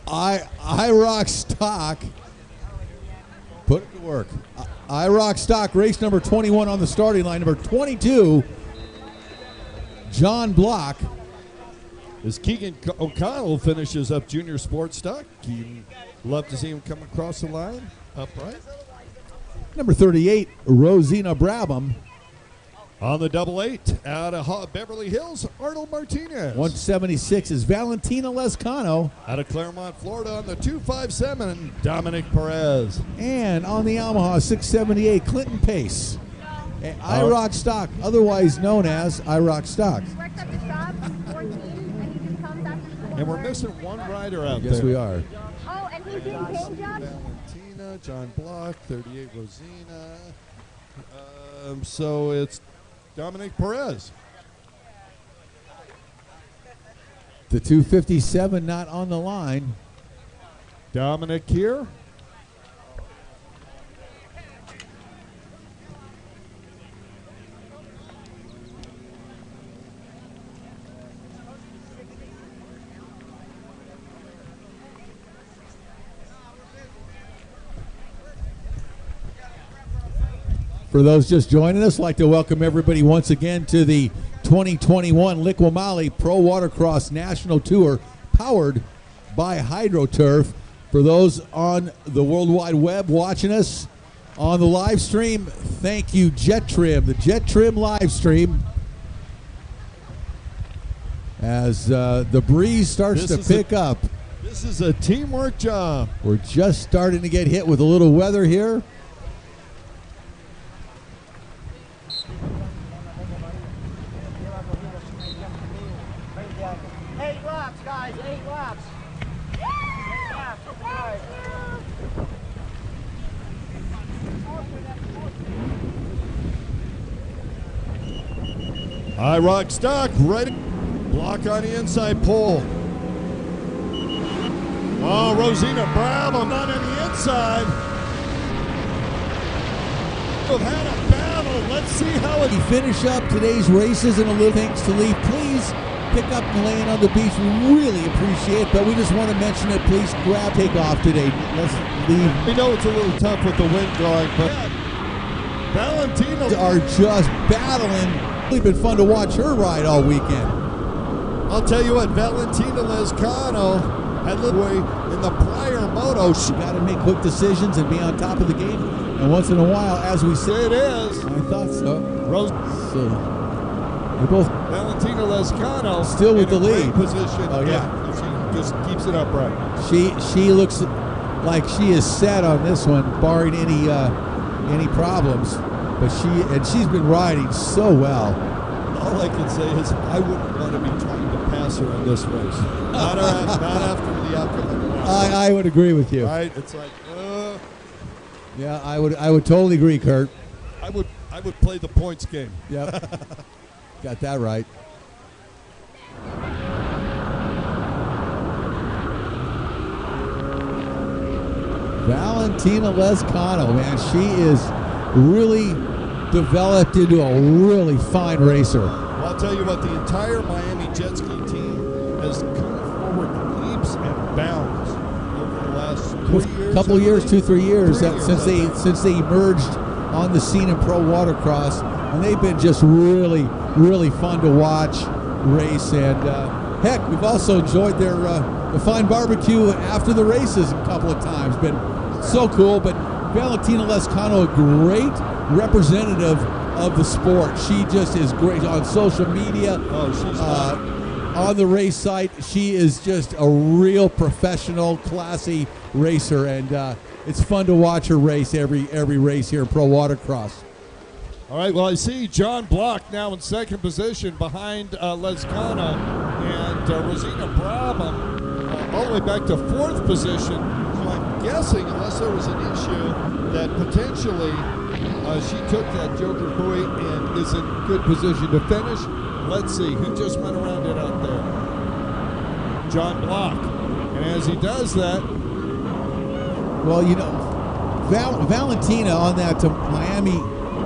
S2: IROC stock. Put it to work. IROC stock, race number 21 on the starting line. Number 22, John Block.
S1: As Keegan O'Connell finishes up junior sports stock, you love to see him come across the line upright.
S2: Number 38, Rosina Brabham.
S1: On the 88, out of Beverly Hills, Arnold Martinez.
S2: 176 is Valentina Lescano.
S1: Out of Claremont, Florida, on the 257, Dominic Perez.
S2: And on the Yamaha 678, Clinton Pace. IROC stock, otherwise known as IROC stock.
S3: Worked at the shop, 14, and he just comes after school.
S1: And we're missing one rider out there.
S2: Yes, we are.
S3: Oh, and he's doing paint jobs?
S1: Valentina, John Block, 38, Rosina. So it's Dominic Perez.
S2: The 257 not on the line.
S1: Dominic here.
S2: For those just joining us, I'd like to welcome everybody once again to the 2021 LIQUI-MOLY Pro Watercross National Tour, powered by HydroTurf. For those on the World Wide Web watching us on the live stream, thank you, JetTrim, the JetTrim live stream. As the breeze starts to pick up.
S1: This is a teamwork job.
S2: We're just starting to get hit with a little weather here.
S4: 8 laps, guys, 8 laps. 8 laps, right.
S1: IROC stock, ready. Block on the inside pole. Oh, Rosina Brabham not on the inside. We've had a battle. Let's see how it...
S2: We finish up today's races and a little things to leave. Please pick up and land on the beach. We really appreciate it, but we just want to mention it. Please take off today. Let's leave.
S1: We know it's a little tough with the wind going, but Valentina
S2: Are just battling. It's been fun to watch her ride all weekend.
S1: I'll tell you what, Valentina Lescano had little way in the prior moto.
S2: You got to make quick decisions and be on top of the game. And once in a while, as we said,
S1: It is.
S2: I thought so.
S1: Rose,
S2: So we're both
S1: Valentina Lescano
S2: Still with
S1: in
S2: the
S1: a great
S2: lead.
S1: position.
S2: Oh, yeah.
S1: She just keeps it upright.
S2: She looks like she is set on this one, barring any problems. But she's been riding so well.
S1: All I can say is I wouldn't want to be trying to pass her in this race. Not after the outcome of the last race.
S2: I would agree with you.
S1: Right? It's like,
S2: Yeah, I would totally agree, Kurt.
S1: I would play the points game.
S2: Yep. Got that right. Valentina Lescano, man, she is really developed into a really fine racer.
S1: Well, I'll tell you what, the entire Miami jet ski team has come forward leaps and bounds over the last 3 years.
S2: Couple years, 2-3 years,
S1: 3 years,
S2: since they emerged on the scene in pro watercross, and they've been just really, really fun to watch race. And heck, we've also enjoyed their the fine barbecue after the races a couple of times. Been so cool. But Valentina Lescano, a great representative of the sport. She just is great on social media.
S1: Oh, she's
S2: on the race site. She is just a real professional, classy racer, and it's fun to watch her race every race here in pro watercross.
S1: All right, well, I see John Block now in second position behind Lescano, and Rosina Brabham all the way back to fourth position. So I'm guessing, unless there was an issue, that potentially she took that Joker buoy and is in good position to finish. Let's see, who just went around it out there? John Block. And as he does that...
S2: Well, you know, Valentina on that Miami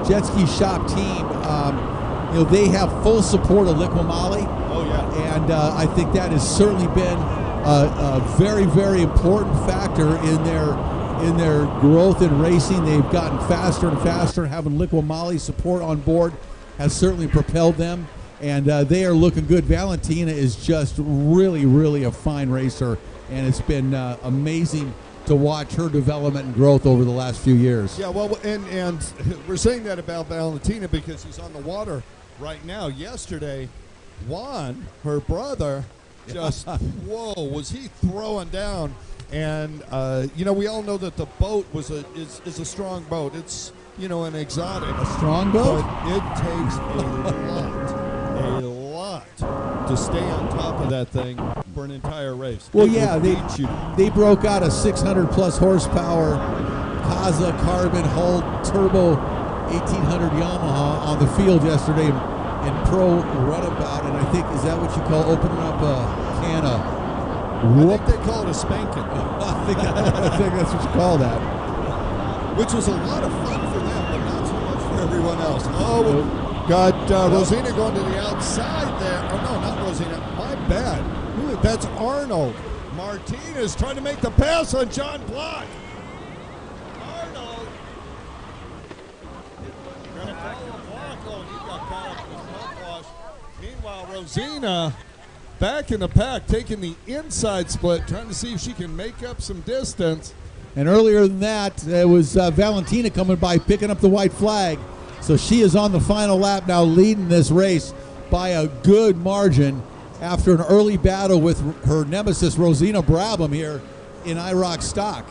S2: jet ski shop team, you know, they have full support of LIQUI-MOLY.
S1: Oh, yeah.
S2: And I think that has certainly been a very, very important factor in their growth in racing. They've gotten faster and faster. Having LIQUI-MOLY support on board has certainly propelled them, and they are looking good. Valentina is just really, really a fine racer, and it's been amazing to watch her development and growth over the last few years.
S1: Yeah, well, and we're saying that about Valentina because she's on the water right now. Yesterday, Juan, her brother, just, whoa, was he throwing down. And, you know, we all know that the boat is a strong boat. It's, you know, an exotic.
S2: A strong boat?
S1: But it takes a lot to stay on top of that thing for an entire race.
S2: Well,
S1: It
S2: yeah,
S1: will beat you.
S2: they broke out a 600-plus horsepower Kaza carbon hull turbo 1800 Yamaha on the field yesterday in pro runabout, and I think, is that what you call opening up a can of
S1: I think they call it a spanking.
S2: I think that's what you call that.
S1: Which was a lot of fun for them, but not so much for everyone else. Oh, got Rosina going to the outside there. Oh, no, not Rosina. My bad. That's Arnold. Martinez trying to make the pass on John Block. Arnold. Going to follow Block. Oh, he got caught up in his mouthwash. Meanwhile, Rosina back in the pack, taking the inside split, trying to see if she can make up some distance.
S2: And earlier than that, it was Valentina coming by, picking up the white flag. So she is on the final lap now, leading this race by a good margin after an early battle with her nemesis, Rosina Brabham, here in IROC stock.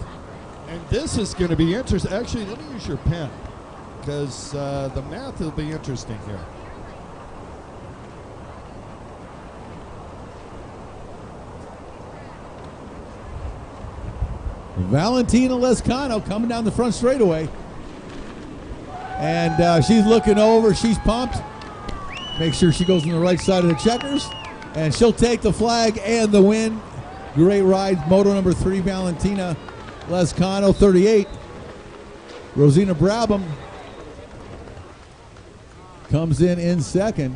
S1: And this is going to be interesting. Actually, let me use your pen, because the math will be interesting here.
S2: Valentina Lescano coming down the front straightaway. And she's looking over. She's pumped. Make sure she goes on the right side of the checkers. And she'll take the flag and the win. Great ride. Moto number 3, Valentina Lescano, 38. Rosina Brabham comes in second.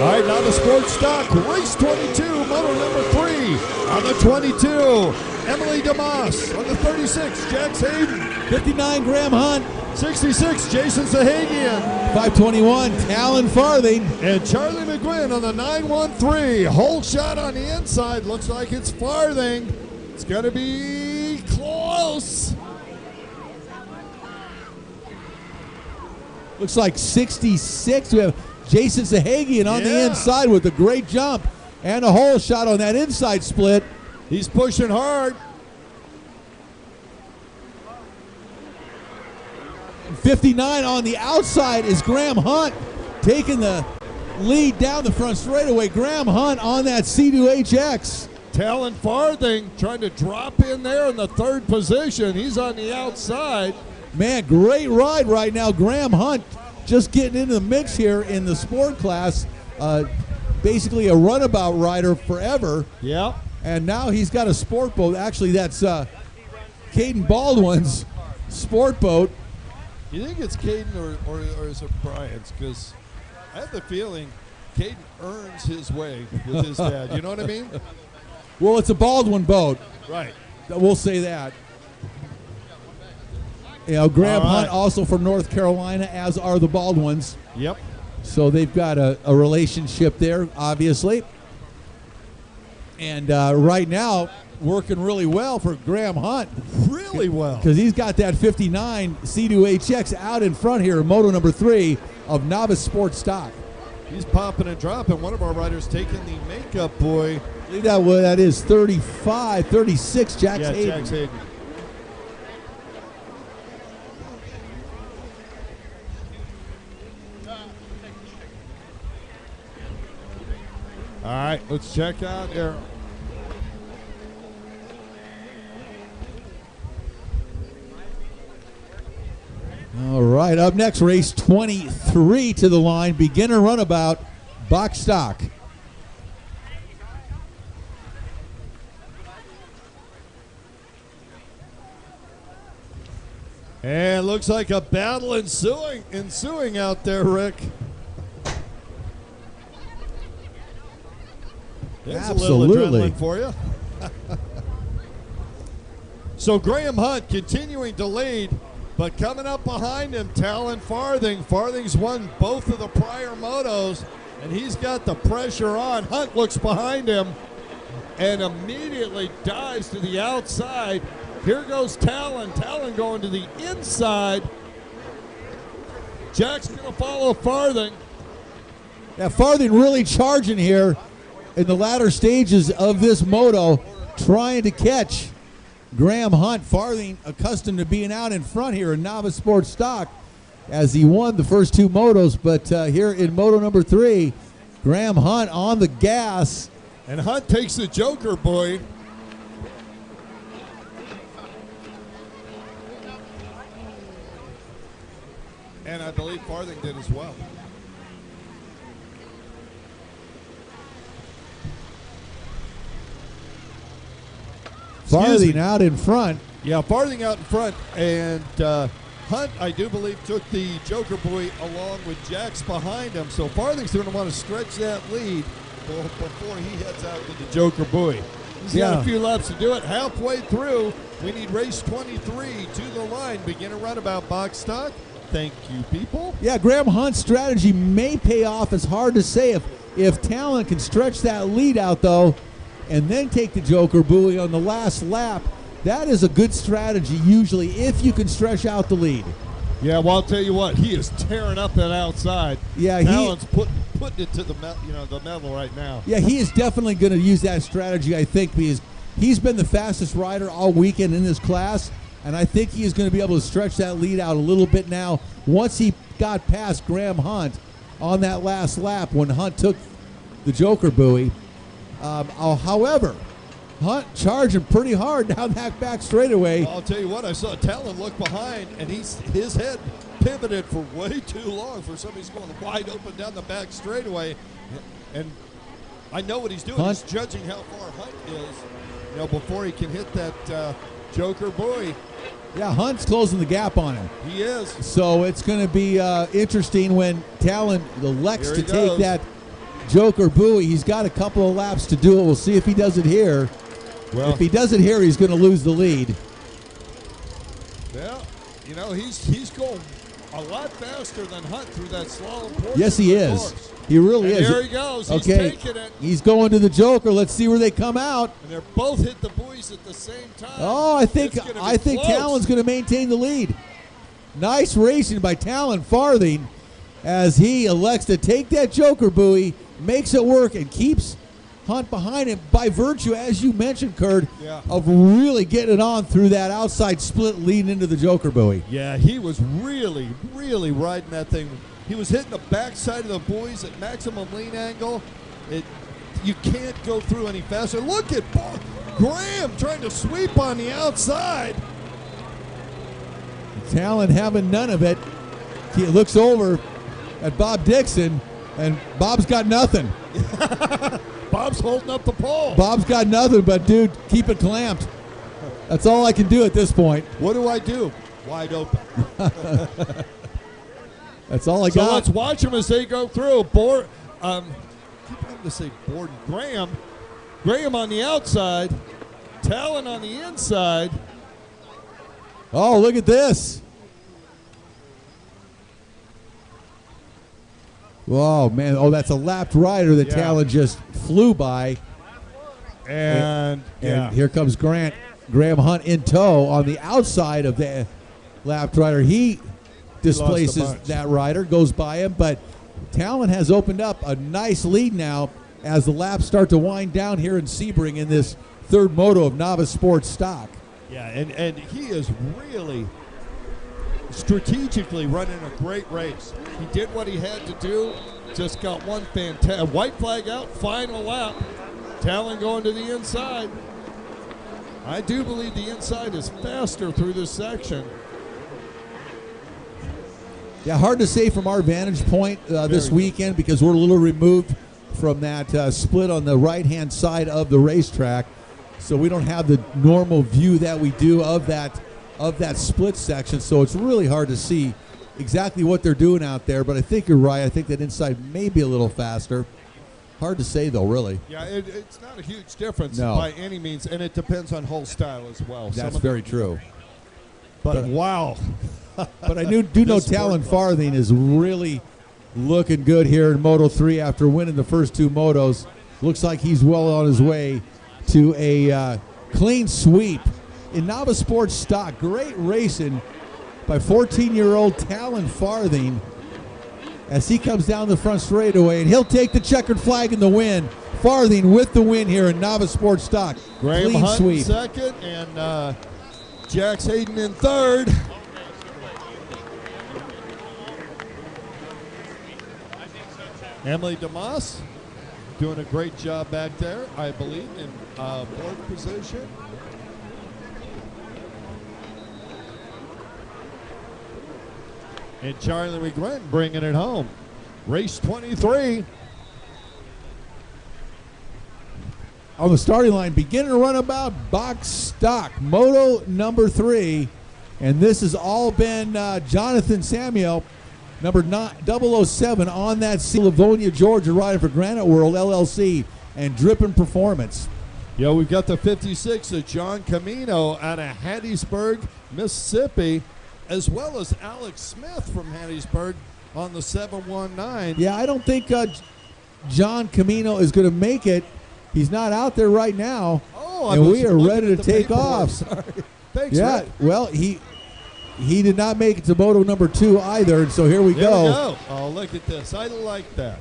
S1: All right, now the sports stock, race 22, moto number 3. On the 22, Emily DeMoss. On the 36, Jax Hayden.
S2: 59, Graham Hunt.
S1: 66, Jason Sahagian.
S2: 521, Talon Farthing.
S1: And Charlie McGuinn on the 913. Whole shot on the inside. Looks like it's Farthing. It's going to be close.
S2: Looks like 66. We have Jason Sahagian on the inside with a great jump and a hole shot on that inside split.
S1: He's pushing hard.
S2: 59 on the outside is Graham Hunt taking the lead down the front straightaway. Graham Hunt on that C2HX.
S1: Talon Farthing trying to drop in there in the third position. He's on the outside.
S2: Man, great ride right now. Graham Hunt just getting into the mix here in the sport class. Basically a runabout rider forever.
S1: Yeah.
S2: And now he's got a sport boat. Actually, that's Caden Baldwin's sport boat.
S1: You think it's Caden or is it Brian's? Because I have the feeling Caden earns his way with his dad. You know what I mean?
S2: Well, it's a Baldwin boat.
S1: Right.
S2: We'll say that. You know, Graham Hunt also from North Carolina, as are the Baldwins.
S1: Yep.
S2: So they've got a relationship there, obviously. And right now, working really well for Graham Hunt.
S1: Really well.
S2: Because he's got that 59 C2HX out in front here, moto number 3 of Novice Sports Stock.
S1: He's popping and dropping. One of our riders taking the makeup boy.
S2: I believe that is 35, 36, Jax Hayden.
S1: Jax Hayden. All right, let's check out there.
S2: All right, up next, race 23 to the line, beginner runabout, box stock.
S1: And looks like a battle ensuing out there, Rick. There's
S2: Absolutely.
S1: a little adrenaline for you. So Graham Hunt continuing to lead, but coming up behind him, Talon Farthing. Farthing's won both of the prior motos, and he's got the pressure on. Hunt looks behind him and immediately dives to the outside. Here goes Talon. Talon going to the inside. Jack's going to follow Farthing.
S2: Yeah, Farthing really charging here in the latter stages of this moto, trying to catch Graham Hunt. Farthing accustomed to being out in front here in Novice Sports Stock as he won the first 2 motos, but here in moto number 3, Graham Hunt on the gas.
S1: And Hunt takes the Joker boy. And I believe Farthing did as well.
S2: Farthing out in front.
S1: Yeah, Farthing out in front, and Hunt, I do believe, took the Joker buoy along with Jax behind him. So Farthing's going to want to stretch that lead before he heads out to the Joker buoy. He's got a few laps to do it. Halfway through, we need race 23 to the line. Beginner runabout box stock. Thank you, people.
S2: Yeah, Graham Hunt's strategy may pay off. It's hard to say if Talon can stretch that lead out, though, and then take the Joker buoy on the last lap. That is a good strategy usually if you can stretch out the lead.
S1: Yeah, well, I'll tell you what, he is tearing up that outside.
S2: Yeah,
S1: Talon's putting it to the metal right now.
S2: Yeah, he is definitely going to use that strategy, I think, because he's been the fastest rider all weekend in this class, and I think he is going to be able to stretch that lead out a little bit now once he got past Graham Hunt on that last lap when Hunt took the Joker buoy. However, Hunt charging pretty hard down that back straightaway.
S1: I'll tell you what, I saw Talon look behind, and his head pivoted for way too long for somebody's going wide open down the back straightaway. And I know what he's doing.
S2: Hunt.
S1: He's judging how far Hunt is, before he can hit that Joker buoy.
S2: Yeah, Hunt's closing the gap on him.
S1: He is.
S2: So it's going to be interesting when Talon elects to take that Joker buoy. He's got a couple of laps to do it. We'll see if he does it here.
S1: Well,
S2: if he does it here, he's going to lose the lead.
S1: Well, you know, he's going a lot faster than Hunt through that slalom portion.
S2: Yes, he
S1: of the
S2: is.
S1: course.
S2: He really
S1: And
S2: is.
S1: there he goes. He's
S2: Okay,
S1: taking it.
S2: he's going to the Joker. Let's see where they come out.
S1: And they're both hit the buoys at the same time.
S2: Oh, I think
S1: It's gonna be close.
S2: Talon's going to maintain the lead. Nice racing by Talon Farthing as he elects to take that Joker buoy, makes it work, and keeps Hunt behind him by virtue, as you mentioned, Kurt,
S1: Yeah.
S2: of really getting it on through that outside split leading into the Joker buoy.
S1: Yeah, he was really, really riding that thing. He was hitting the backside of the buoys at maximum lean angle. You can't go through any faster. Look at Graham trying to sweep on the outside.
S2: Talon having none of it. He looks over at Bob Dixon, and Bob's got nothing.
S1: Bob's holding up the pole.
S2: Bob's got nothing, but dude, keep it clamped. That's all I can do at this point.
S1: What do I do? Wide open.
S2: That's all I
S1: So
S2: got.
S1: let's watch them as they go through. Keep wanting to say Borden. Graham on the outside. Talon on the inside.
S2: Oh, look at this. Whoa, man. Oh, that's a lapped rider that
S1: Yeah.
S2: Talon just flew by.
S1: And
S2: Here comes Graham Hunt in tow on the outside of the lapped rider. He displaces
S1: bunch.
S2: that rider, goes by him, but Talon has opened up a nice lead now as the laps start to wind down here in Sebring in this third moto of Novice Sports Stock.
S1: Yeah, and he is really strategically running a great race. He did what he had to do, just got one fantastic white flag out, final lap. Talon going to the inside. I do believe the inside is faster through this section.
S2: Yeah, hard to say from our vantage point this weekend because we're a little removed from that split on the right-hand side of the racetrack. So we don't have the normal view that we do of that split section. So it's really hard to see exactly what they're doing out there. But I think you're right. I think that inside may be a little faster. Hard to say, though, really.
S1: Yeah, it's not a huge difference
S2: No.
S1: by any means, and it depends on hole style as well.
S2: That's very true.
S1: But wow.
S2: But I do know Talon Farthing is really looking good here in Moto 3 after winning the first two motos. Looks like he's well on his way to a clean sweep in Novice Sports Stock. Great racing by 14-year-old Talon Farthing as he comes down the front straightaway, and he'll take the checkered flag in the win. Farthing with the win here in Novice Sports Stock.
S1: Graham
S2: Clean
S1: Hunt
S2: sweep.
S1: in second, and Jax Hayden in third. Emily DeMoss doing a great job back there, I believe, in fourth position. And Charlie McGlynn bringing it home. Race 23.
S2: On the starting line, beginner runabout, box stock, moto number 3. And this has all been Jonathan Samuel, number 007 on that seat. Livonia, Georgia, riding for Granite World, LLC, and Drippin' Performance.
S1: Yeah, we've got the 56 of John Camino out of Hattiesburg, Mississippi, as well as Alex Smith from Hattiesburg on the 719.
S2: Yeah, I don't think John Camino is going to make it. He's not out there right now.
S1: Oh,
S2: and we are ready to take off.
S1: Sorry. Thanks,
S2: Yeah,
S1: Rick.
S2: well, he did not make it to moto number 2 either, and so here we
S1: There
S2: go.
S1: we go. Oh, look at this. I like that.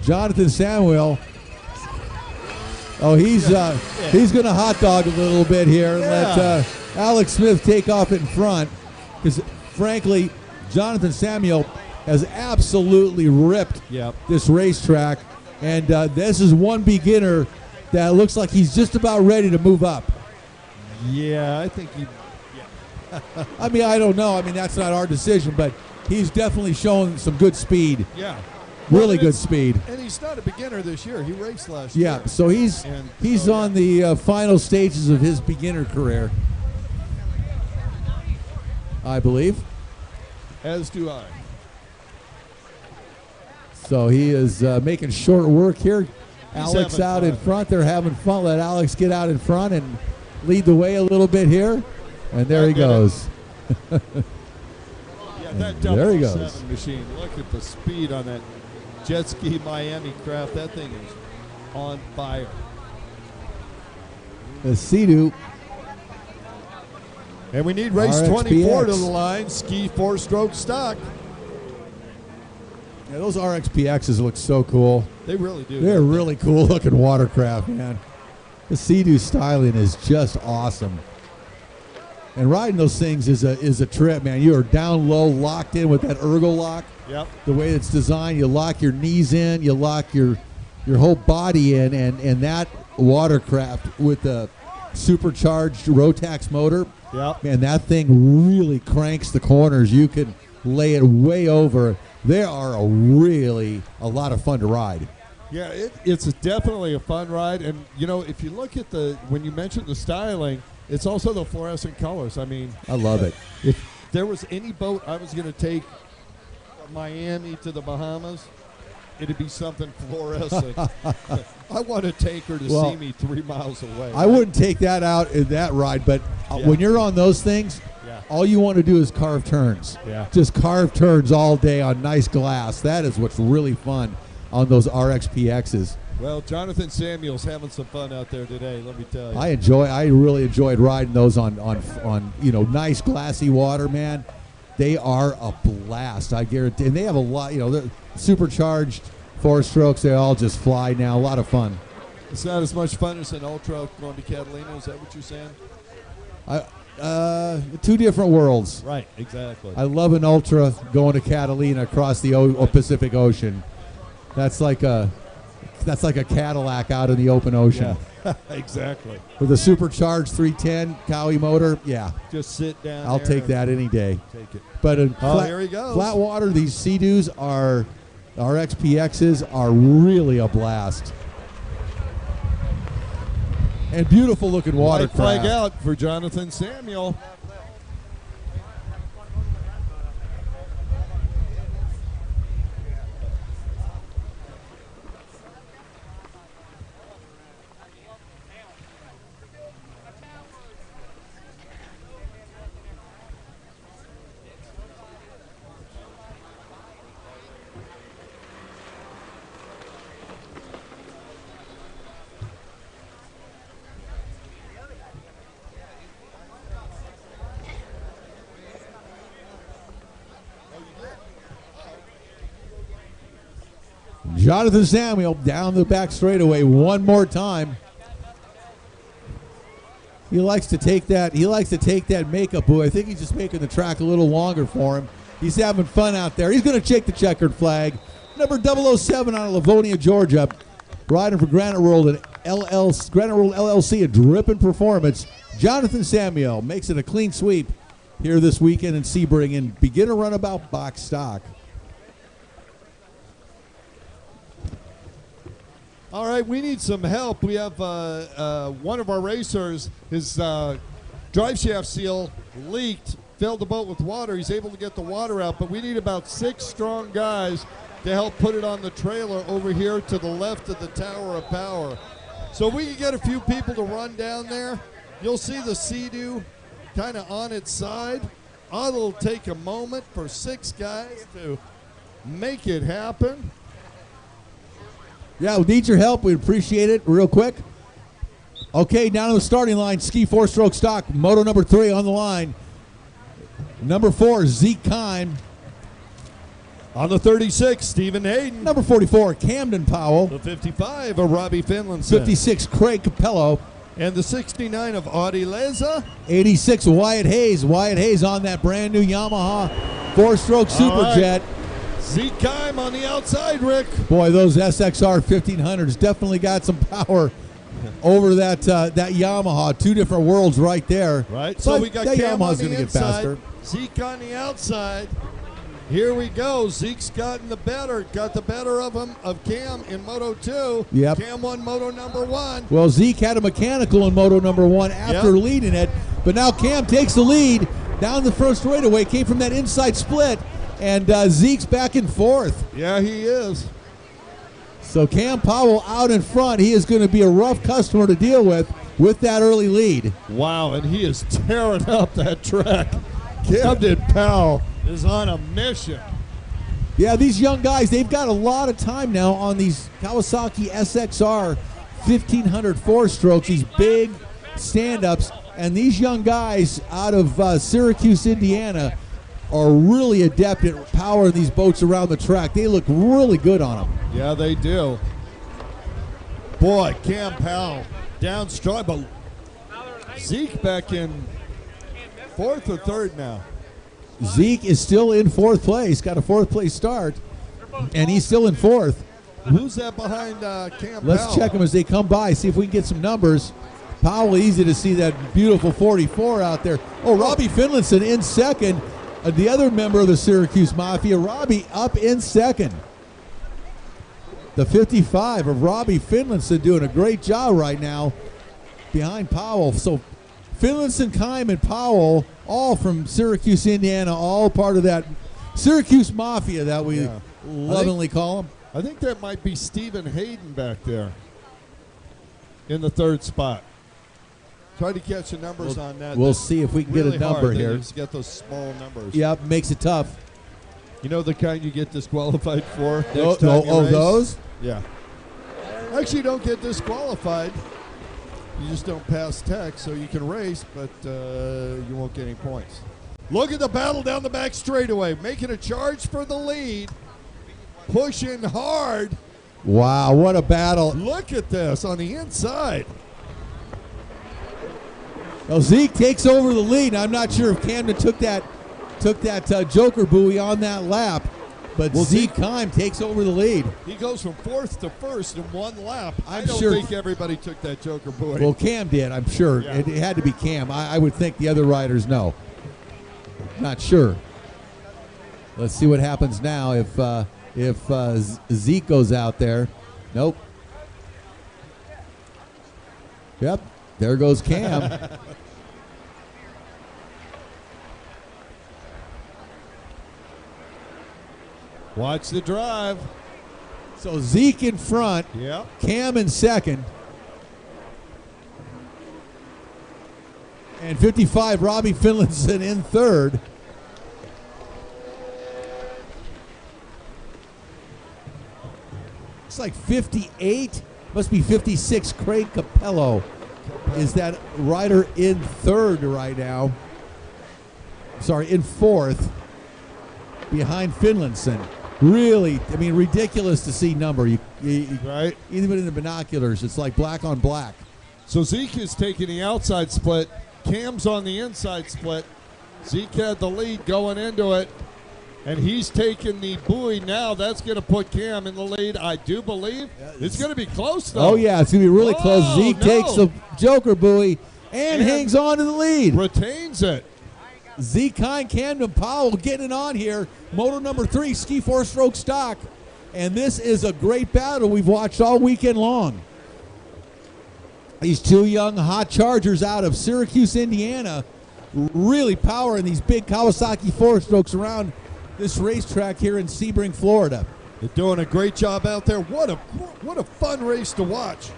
S2: Jonathan Samuel. Oh, he's going to hot dog a little bit here and let Alex Smith take off in front, because frankly, Jonathan Samuel has absolutely ripped this racetrack, and this is one beginner that looks like he's just about ready to move up.
S1: Yeah, I think he.
S2: I mean, I don't know. I mean, that's not our decision, but he's definitely shown some good speed.
S1: Yeah.
S2: Really good speed.
S1: And he's not a beginner this year. He raced last year.
S2: Yeah, so he's on the final stages of his beginner career, I believe.
S1: As do I.
S2: So he is making short work here. Alex
S1: having
S2: out in
S1: fun.
S2: front. They're having fun. Let Alex get out in front and lead the way a little bit here. And there he goes.
S1: Yeah, that
S2: There he
S1: 007
S2: goes.
S1: machine. Look at the speed on that jet ski Miami craft. That thing is on fire.
S2: The Sea-Doo.
S1: And we need race
S2: RXPX.
S1: 24 to the line. Ski 4-stroke stock.
S2: Yeah, those RXPXs look so cool.
S1: They really do.
S2: They're really cool looking watercraft, man. The Sea-Doo styling is just awesome. And riding those things is a trip, man. You are down low, locked in with that ergo lock.
S1: Yep.
S2: The way it's designed, you lock your knees in, you lock your whole body in, and that watercraft with the supercharged Rotax motor,
S1: Yep.
S2: man, that thing really cranks the corners. You can lay it way over. They are a lot of fun to ride.
S1: Yeah, it's definitely a fun ride. And, you know, if you look at when you mentioned the styling, it's also the fluorescent colors. I mean,
S2: I love it.
S1: If there was any boat I was going to take from Miami to the Bahamas, it'd be something fluorescent. I want to take her to see me 3 miles away.
S2: I wouldn't take that out in that ride, but when you're on those things, all you want to do is carve turns.
S1: Yeah.
S2: Just carve turns all day on nice glass. That is what's really fun on those RXPXs.
S1: Well, Jonathan Samuel's having some fun out there today, let me tell you.
S2: I really enjoyed riding those on nice glassy water, man. They are a blast, I guarantee. And they have a lot, they're supercharged 4-strokes. They all just fly now. A lot of fun.
S1: It's not as much fun as an Ultra going to Catalina. Is that what you're saying?
S2: Two different worlds.
S1: Right, exactly.
S2: I love an Ultra going to Catalina across the Pacific Ocean. That's like a Cadillac out in the open ocean.
S1: Yeah, exactly.
S2: With a supercharged 310 Cowie motor, yeah.
S1: Just sit down.
S2: I'll take that any day.
S1: Take it.
S2: But in
S1: here he goes.
S2: flat water, these Sea-Doos are, RXPXs are really a blast. And beautiful looking
S1: White
S2: watercraft.
S1: flag out for Jonathan Samuel.
S2: Jonathan Samuel down the back straightaway one more time. He likes to take that. He likes to take that makeup boo. I think he's just making the track a little longer for him. He's having fun out there. He's going to shake the checkered flag. Number 007 out of Livonia, Georgia, riding for Granite World and Granite World LLC, a dripping performance. Jonathan Samuel makes it a clean sweep here this weekend in Sebring in beginner runabout box stock.
S1: All right, we need some help. We have one of our racers, his drive shaft seal leaked, filled the boat with water. He's able to get the water out, but we need about 6 strong guys to help put it on the trailer over here to the left of the Tower of Power. So we can get a few people to run down there. You'll see the Sea-Doo kind of on its side. It'll take a moment for 6 guys to make it happen.
S2: Yeah, we need your help. We'd appreciate it real quick. Okay, down to the starting line. Ski 4-stroke stock. Moto number 3 on the line. Number 4, Zeke Kime.
S1: On the 36, Stephen Hayden.
S2: Number 44, Camden Powell.
S1: The 55 of Robbie Finlandson.
S2: 56, Craig Capello.
S1: And the 69 of Audie Leza.
S2: 86, Wyatt Hayes. Wyatt Hayes on that brand new Yamaha 4-stroke Superjet.
S1: Right. Zeke Kime on the outside, Rick.
S2: Boy, those SXR 1500s definitely got some power over that Yamaha. 2 different worlds right there.
S1: Right. So we got
S2: that
S1: Cam
S2: Yamaha's
S1: on
S2: going
S1: the
S2: to get faster.
S1: Zeke on the outside. Here we go. Zeke's got the better of him, of Cam in Moto 2.
S2: Yep.
S1: Cam won Moto number 1.
S2: Well, Zeke had a mechanical in Moto number 1 after leading it, but now Cam takes the lead down the first straightaway, came from that inside split, and Zeke's back in 4th.
S1: Yeah, he is.
S2: So Cam Powell out in front. He is going to be a rough customer to deal with that early lead.
S1: Wow, and he is tearing up that track. Camden Powell is on a mission.
S2: Yeah, these young guys, they've got a lot of time now on these Kawasaki SXR 1500 four-strokes, these big stand-ups. And these young guys out of Syracuse, Indiana, are really adept at powering these boats around the track. They look really good on them.
S1: Yeah, they do. Boy, Cam Powell down strong, but Zeke back in fourth or third now.
S2: Zeke is still in fourth place, got a fourth place start, and he's still in fourth.
S1: Who's that behind Cam
S2: Let's
S1: Powell?
S2: check them as they come by, see if we can get some numbers. Powell, easy to see that beautiful 44 out there. Oh, Robbie Finlayson in second. The other member of the Syracuse Mafia, Robbie, up in second. The 55 of Robbie Finlayson doing a great job right now behind Powell. So Finlayson, Kime, and Powell, all from Syracuse, Indiana, all part of that Syracuse Mafia that we lovingly call them.
S1: I think that might be Stephen Hayden back there in the third spot. Try to catch the numbers on that.
S2: We'll
S1: That's
S2: see if we can
S1: really
S2: get a number
S1: hard.
S2: here.
S1: You just get those small numbers.
S2: Yep, makes it tough.
S1: You know the kind you get disqualified for?
S2: No,
S1: next time you race?
S2: those?
S1: Yeah. Actually, you don't get disqualified. You just don't pass tech, so you can race, but you won't get any points. Look at the battle down the back straightaway, making a charge for the lead, pushing hard.
S2: Wow, what a battle.
S1: Look at this on the inside.
S2: Well, Zeke takes over the lead. I'm not sure if Camden took that Joker buoy on that lap, but Zeke Kime takes over the lead.
S1: He goes from fourth to first in one lap. I don't
S2: sure
S1: think everybody took that Joker buoy.
S2: Well, Cam did, I'm sure.
S1: Yeah.
S2: It had to be Cam. I would think the other riders no. Not sure. Let's see what happens now if Zeke goes out there. Nope. Yep, there goes Cam.
S1: Watch the drive.
S2: So Zeke in front,
S1: Yeah.
S2: Cam in second, and 55 Robbie Finlayson in third. It's like 58, must be 56. Craig Capello is that rider in third right now. Sorry, in fourth, behind Finlayson. Really, I mean, ridiculous to see number.
S1: Right.
S2: Even in the binoculars, it's like black on black.
S1: So Zeke is taking the outside split. Cam's on the inside split. Zeke had the lead going into it, and he's taking the buoy now. That's going to put Cam in the lead, I do believe. It's going to be close, though.
S2: Oh, yeah, it's going to be really close. Zeke
S1: no.
S2: takes the Joker buoy and hangs on to the lead.
S1: Retains it.
S2: Zeke Kine, Camden Powell getting it on here. Moto number 3, ski four-stroke stock. And this is a great battle we've watched all weekend long. These two young hot chargers out of Syracuse, Indiana, really powering these big Kawasaki four-strokes around this racetrack here in Sebring, Florida.
S1: They're doing a great job out there. What a fun race to watch.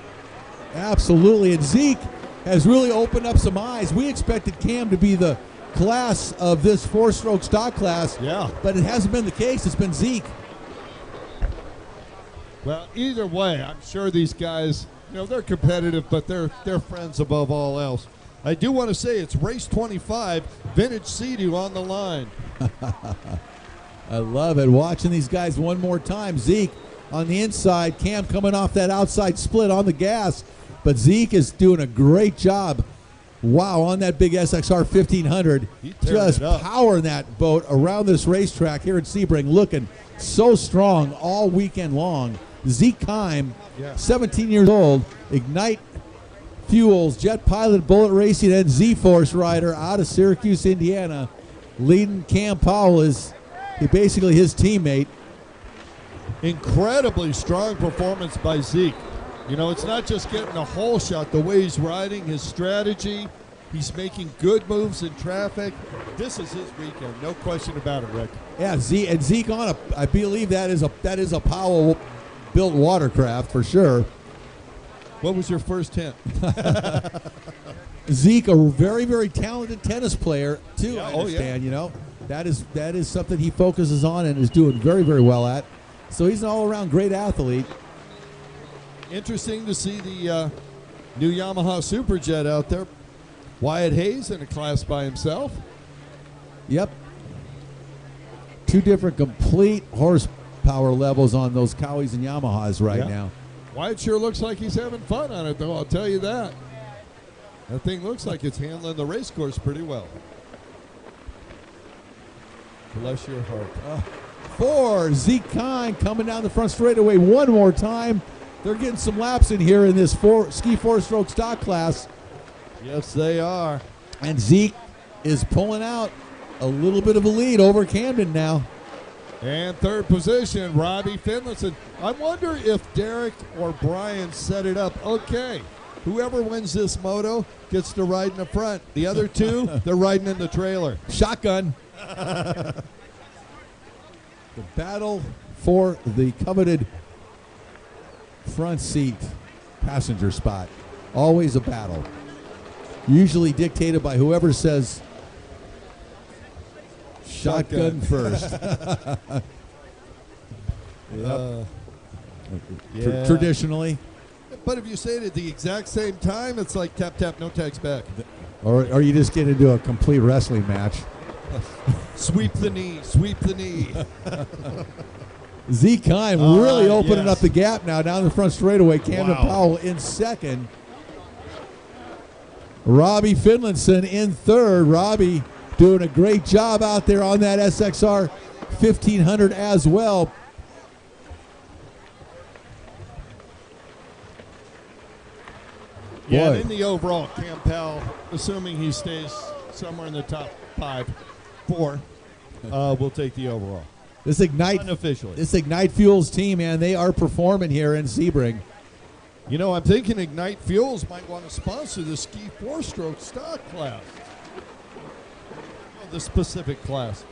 S2: Absolutely, and Zeke has really opened up some eyes. We expected Cam to be the class of this four-stroke stock class,
S1: Yeah.
S2: but it hasn't been the case. It's been Zeke.
S1: Well, either way, I'm sure these guys, they're competitive, but they're friends above all else. I do want to say it's race 25, Vintage Sea-Doo on the line.
S2: I love it. Watching these guys one more time. Zeke on the inside, Cam coming off that outside split on the gas, but Zeke is doing a great job. Wow, on that big SXR 1500, just powering that boat around this racetrack here at Sebring, looking so strong all weekend long. Zeke Kime, 17 years old, Ignite Fuels, Jet Pilot, Bullet Racing, and Z-Force rider out of Syracuse, Indiana. Leading Cam Powell is basically his teammate.
S1: Incredibly strong performance by Zeke. It's not just getting a hole shot, the way he's riding, his strategy. He's making good moves in traffic. This is his weekend, no question about it, Rick.
S2: Yeah, Zeke on I believe that is a Powell built watercraft for sure.
S1: What was your first hint?
S2: Zeke, a very, very talented tennis player too.
S1: Yeah,
S2: I
S1: oh,
S2: understand. You know, that is something he focuses on and is doing very, very well at. So he's an all-around great athlete.
S1: Interesting to see the new Yamaha Superjet out there. Wyatt Hayes in a class by himself.
S2: Yep. Two different complete horsepower levels on those Cowies and Yamahas right now.
S1: Wyatt sure looks like he's having fun on it, though, I'll tell you that. That thing looks like it's handling the race course pretty well. Bless your heart.
S2: 4, Zeke Kine coming down the front straightaway one more time. They're getting some laps in here in this ski four-stroke stock class.
S1: Yes, they are.
S2: And Zeke is pulling out a little bit of a lead over Camden now.
S1: And third position, Robbie Finlayson. I wonder if Derek or Brian set it up. Okay, whoever wins this moto gets to ride in the front. The other two, they're riding in the trailer.
S2: Shotgun. The battle for the coveted front seat passenger spot. Always a battle. Usually dictated by whoever says shotgun first. Traditionally.
S1: But if you say it at the exact same time, it's like tap, tap, no tags back.
S2: Or you just get into a complete wrestling match.
S1: Sweep the knee, sweep the knee.
S2: Zeke Kine really opening up the gap now down the front straightaway. Camden Powell in second. Robbie Finlayson in third. Robbie doing a great job out there on that SXR 1500 as well.
S1: Yeah,
S2: Boy.
S1: and in the overall, Cam Powell, assuming he stays somewhere in the top 4, will take the overall.
S2: This Ignite
S1: Unofficially.
S2: This Ignite Fuels team, man, they are performing here in Sebring.
S1: You know, I'm thinking Ignite Fuels might want to sponsor the ski four-stroke stock class. The specific class.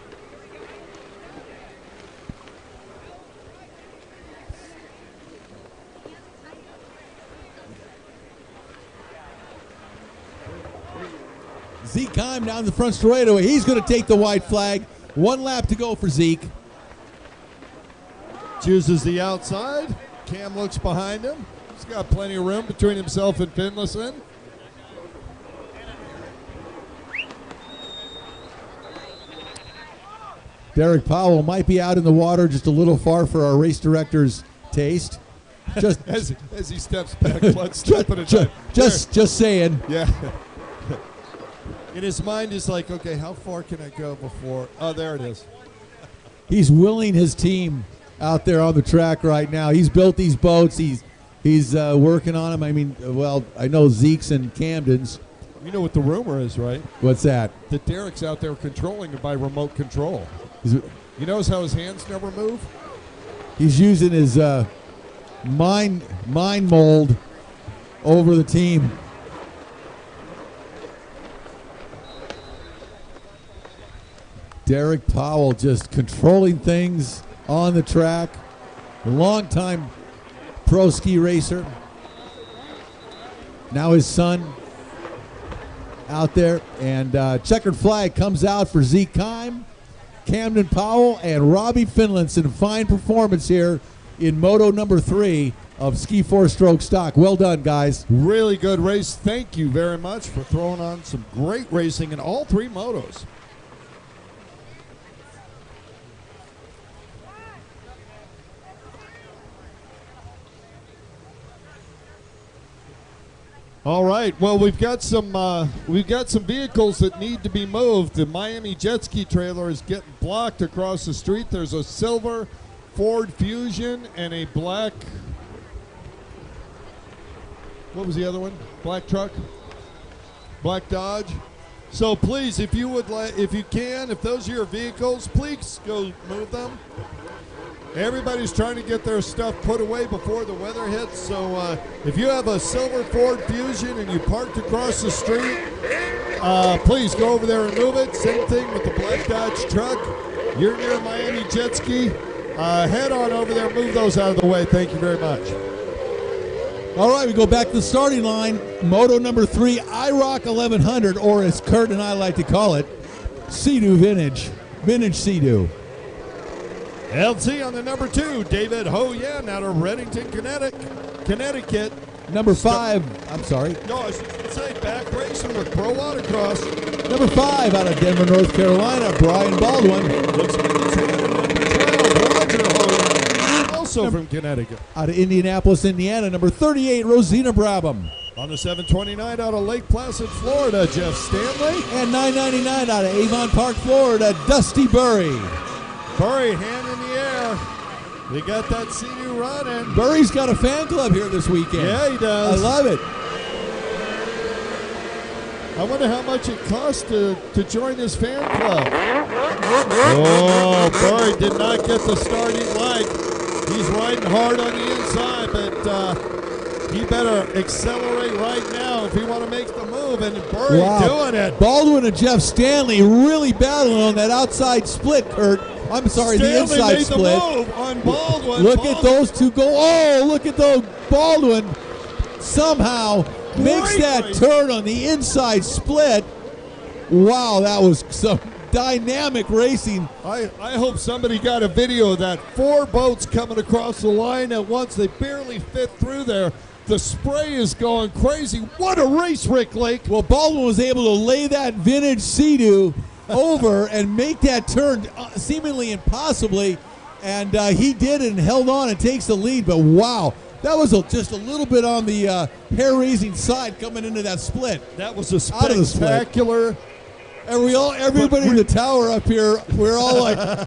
S2: Zeke Kime down the front straightaway. He's going to take the white flag. 1 lap to go for Zeke.
S1: Chooses the outside. Cam looks behind him. He's got plenty of room between himself and Finlayson.
S2: Derek Powell might be out in the water just a little far for our race director's taste. Just
S1: as he steps back, one step at a time.
S2: Just saying.
S1: Yeah. In his mind, he's like, okay, how far can I go before? Oh, there it is.
S2: He's willing his team out there on the track right now. He's built these boats. He's working on them. I mean, well, I know Zeke's and Camden's.
S1: You know what the rumor is, right?
S2: What's that?
S1: That Derek's out there controlling it by remote control. You notice how his hands never move?
S2: He's using his mind mold over the team. Derek Powell just controlling things on the track. A long-time pro ski racer. Now his son out there. And checkered flag comes out for Zeke Kime, Camden Powell, and Robbie Finlayson. Fine performance here in Moto number 3 of Ski 4-Stroke Stock. Well done, guys.
S1: Really good race. Thank you very much for throwing on some great racing in all 3 motos. All right. Well, we've got some vehicles that need to be moved. The Miami jet ski trailer is getting blocked across the street. There's a silver Ford Fusion and a black. What was the other one? Black truck. Black Dodge. So please, if you would like, if you can, if those are your vehicles, please go move them. Everybody's trying to get their stuff put away before the weather hits. So if you have a silver Ford Fusion and you parked across the street, please go over there and move it. Same thing with the Black Dodge truck. You're near Miami Jet Ski. Head on over there. Move those out of the way. Thank you very much.
S2: All right, we go back to the starting line. Moto number 3, IROC 1100, or as Kurt and I like to call it, Sea-Doo Vintage. Vintage Sea-Doo.
S1: LT on the number 2, David Ho Yen out of Reddington, Connecticut.
S2: Number 5, I'm sorry.
S1: No, I should say back racing with Pro Watercross.
S2: Number 5 out of Denver, North Carolina, Brian Baldwin.
S1: Looks like it's number 12, Roger Ho Yen, also from Connecticut.
S2: Out of Indianapolis, Indiana, number 38, Rosina Brabham.
S1: On the 729 out of Lake Placid, Florida, Jeff Stanley.
S2: And 999 out of Avon Park, Florida, Dusty Burry.
S1: Burry, hand in the air. They got that Sea-Doo running.
S2: Burry's got a fan club here this weekend.
S1: Yeah, he does.
S2: I love it.
S1: I wonder how much it costs to join this fan club. Oh, Burry did not get the start he'd like. He's riding hard on the inside, but he better accelerate right now if he want to make the move. And Burry doing it.
S2: Baldwin and Jeff Stanley really battling on that outside split, Kurt. I'm sorry,
S1: Stanley
S2: the inside
S1: made
S2: split.
S1: The move on Baldwin.
S2: Look at those two go. Oh, look at those. Baldwin somehow makes that turn on the inside split. Wow, that was some dynamic racing.
S1: I hope somebody got a video of that. 4 boats coming across the line at once. They barely fit through there. The spray is going crazy. What a race, Rick Lake.
S2: Well, Baldwin was able to lay that vintage Sea-Doo over and make that turn seemingly impossibly, and he did it and held on and takes the lead. But wow, that was just a little bit on the hair-raising side coming into that split.
S1: That was a spectacular.
S2: And everybody in the tower up here, we're all like,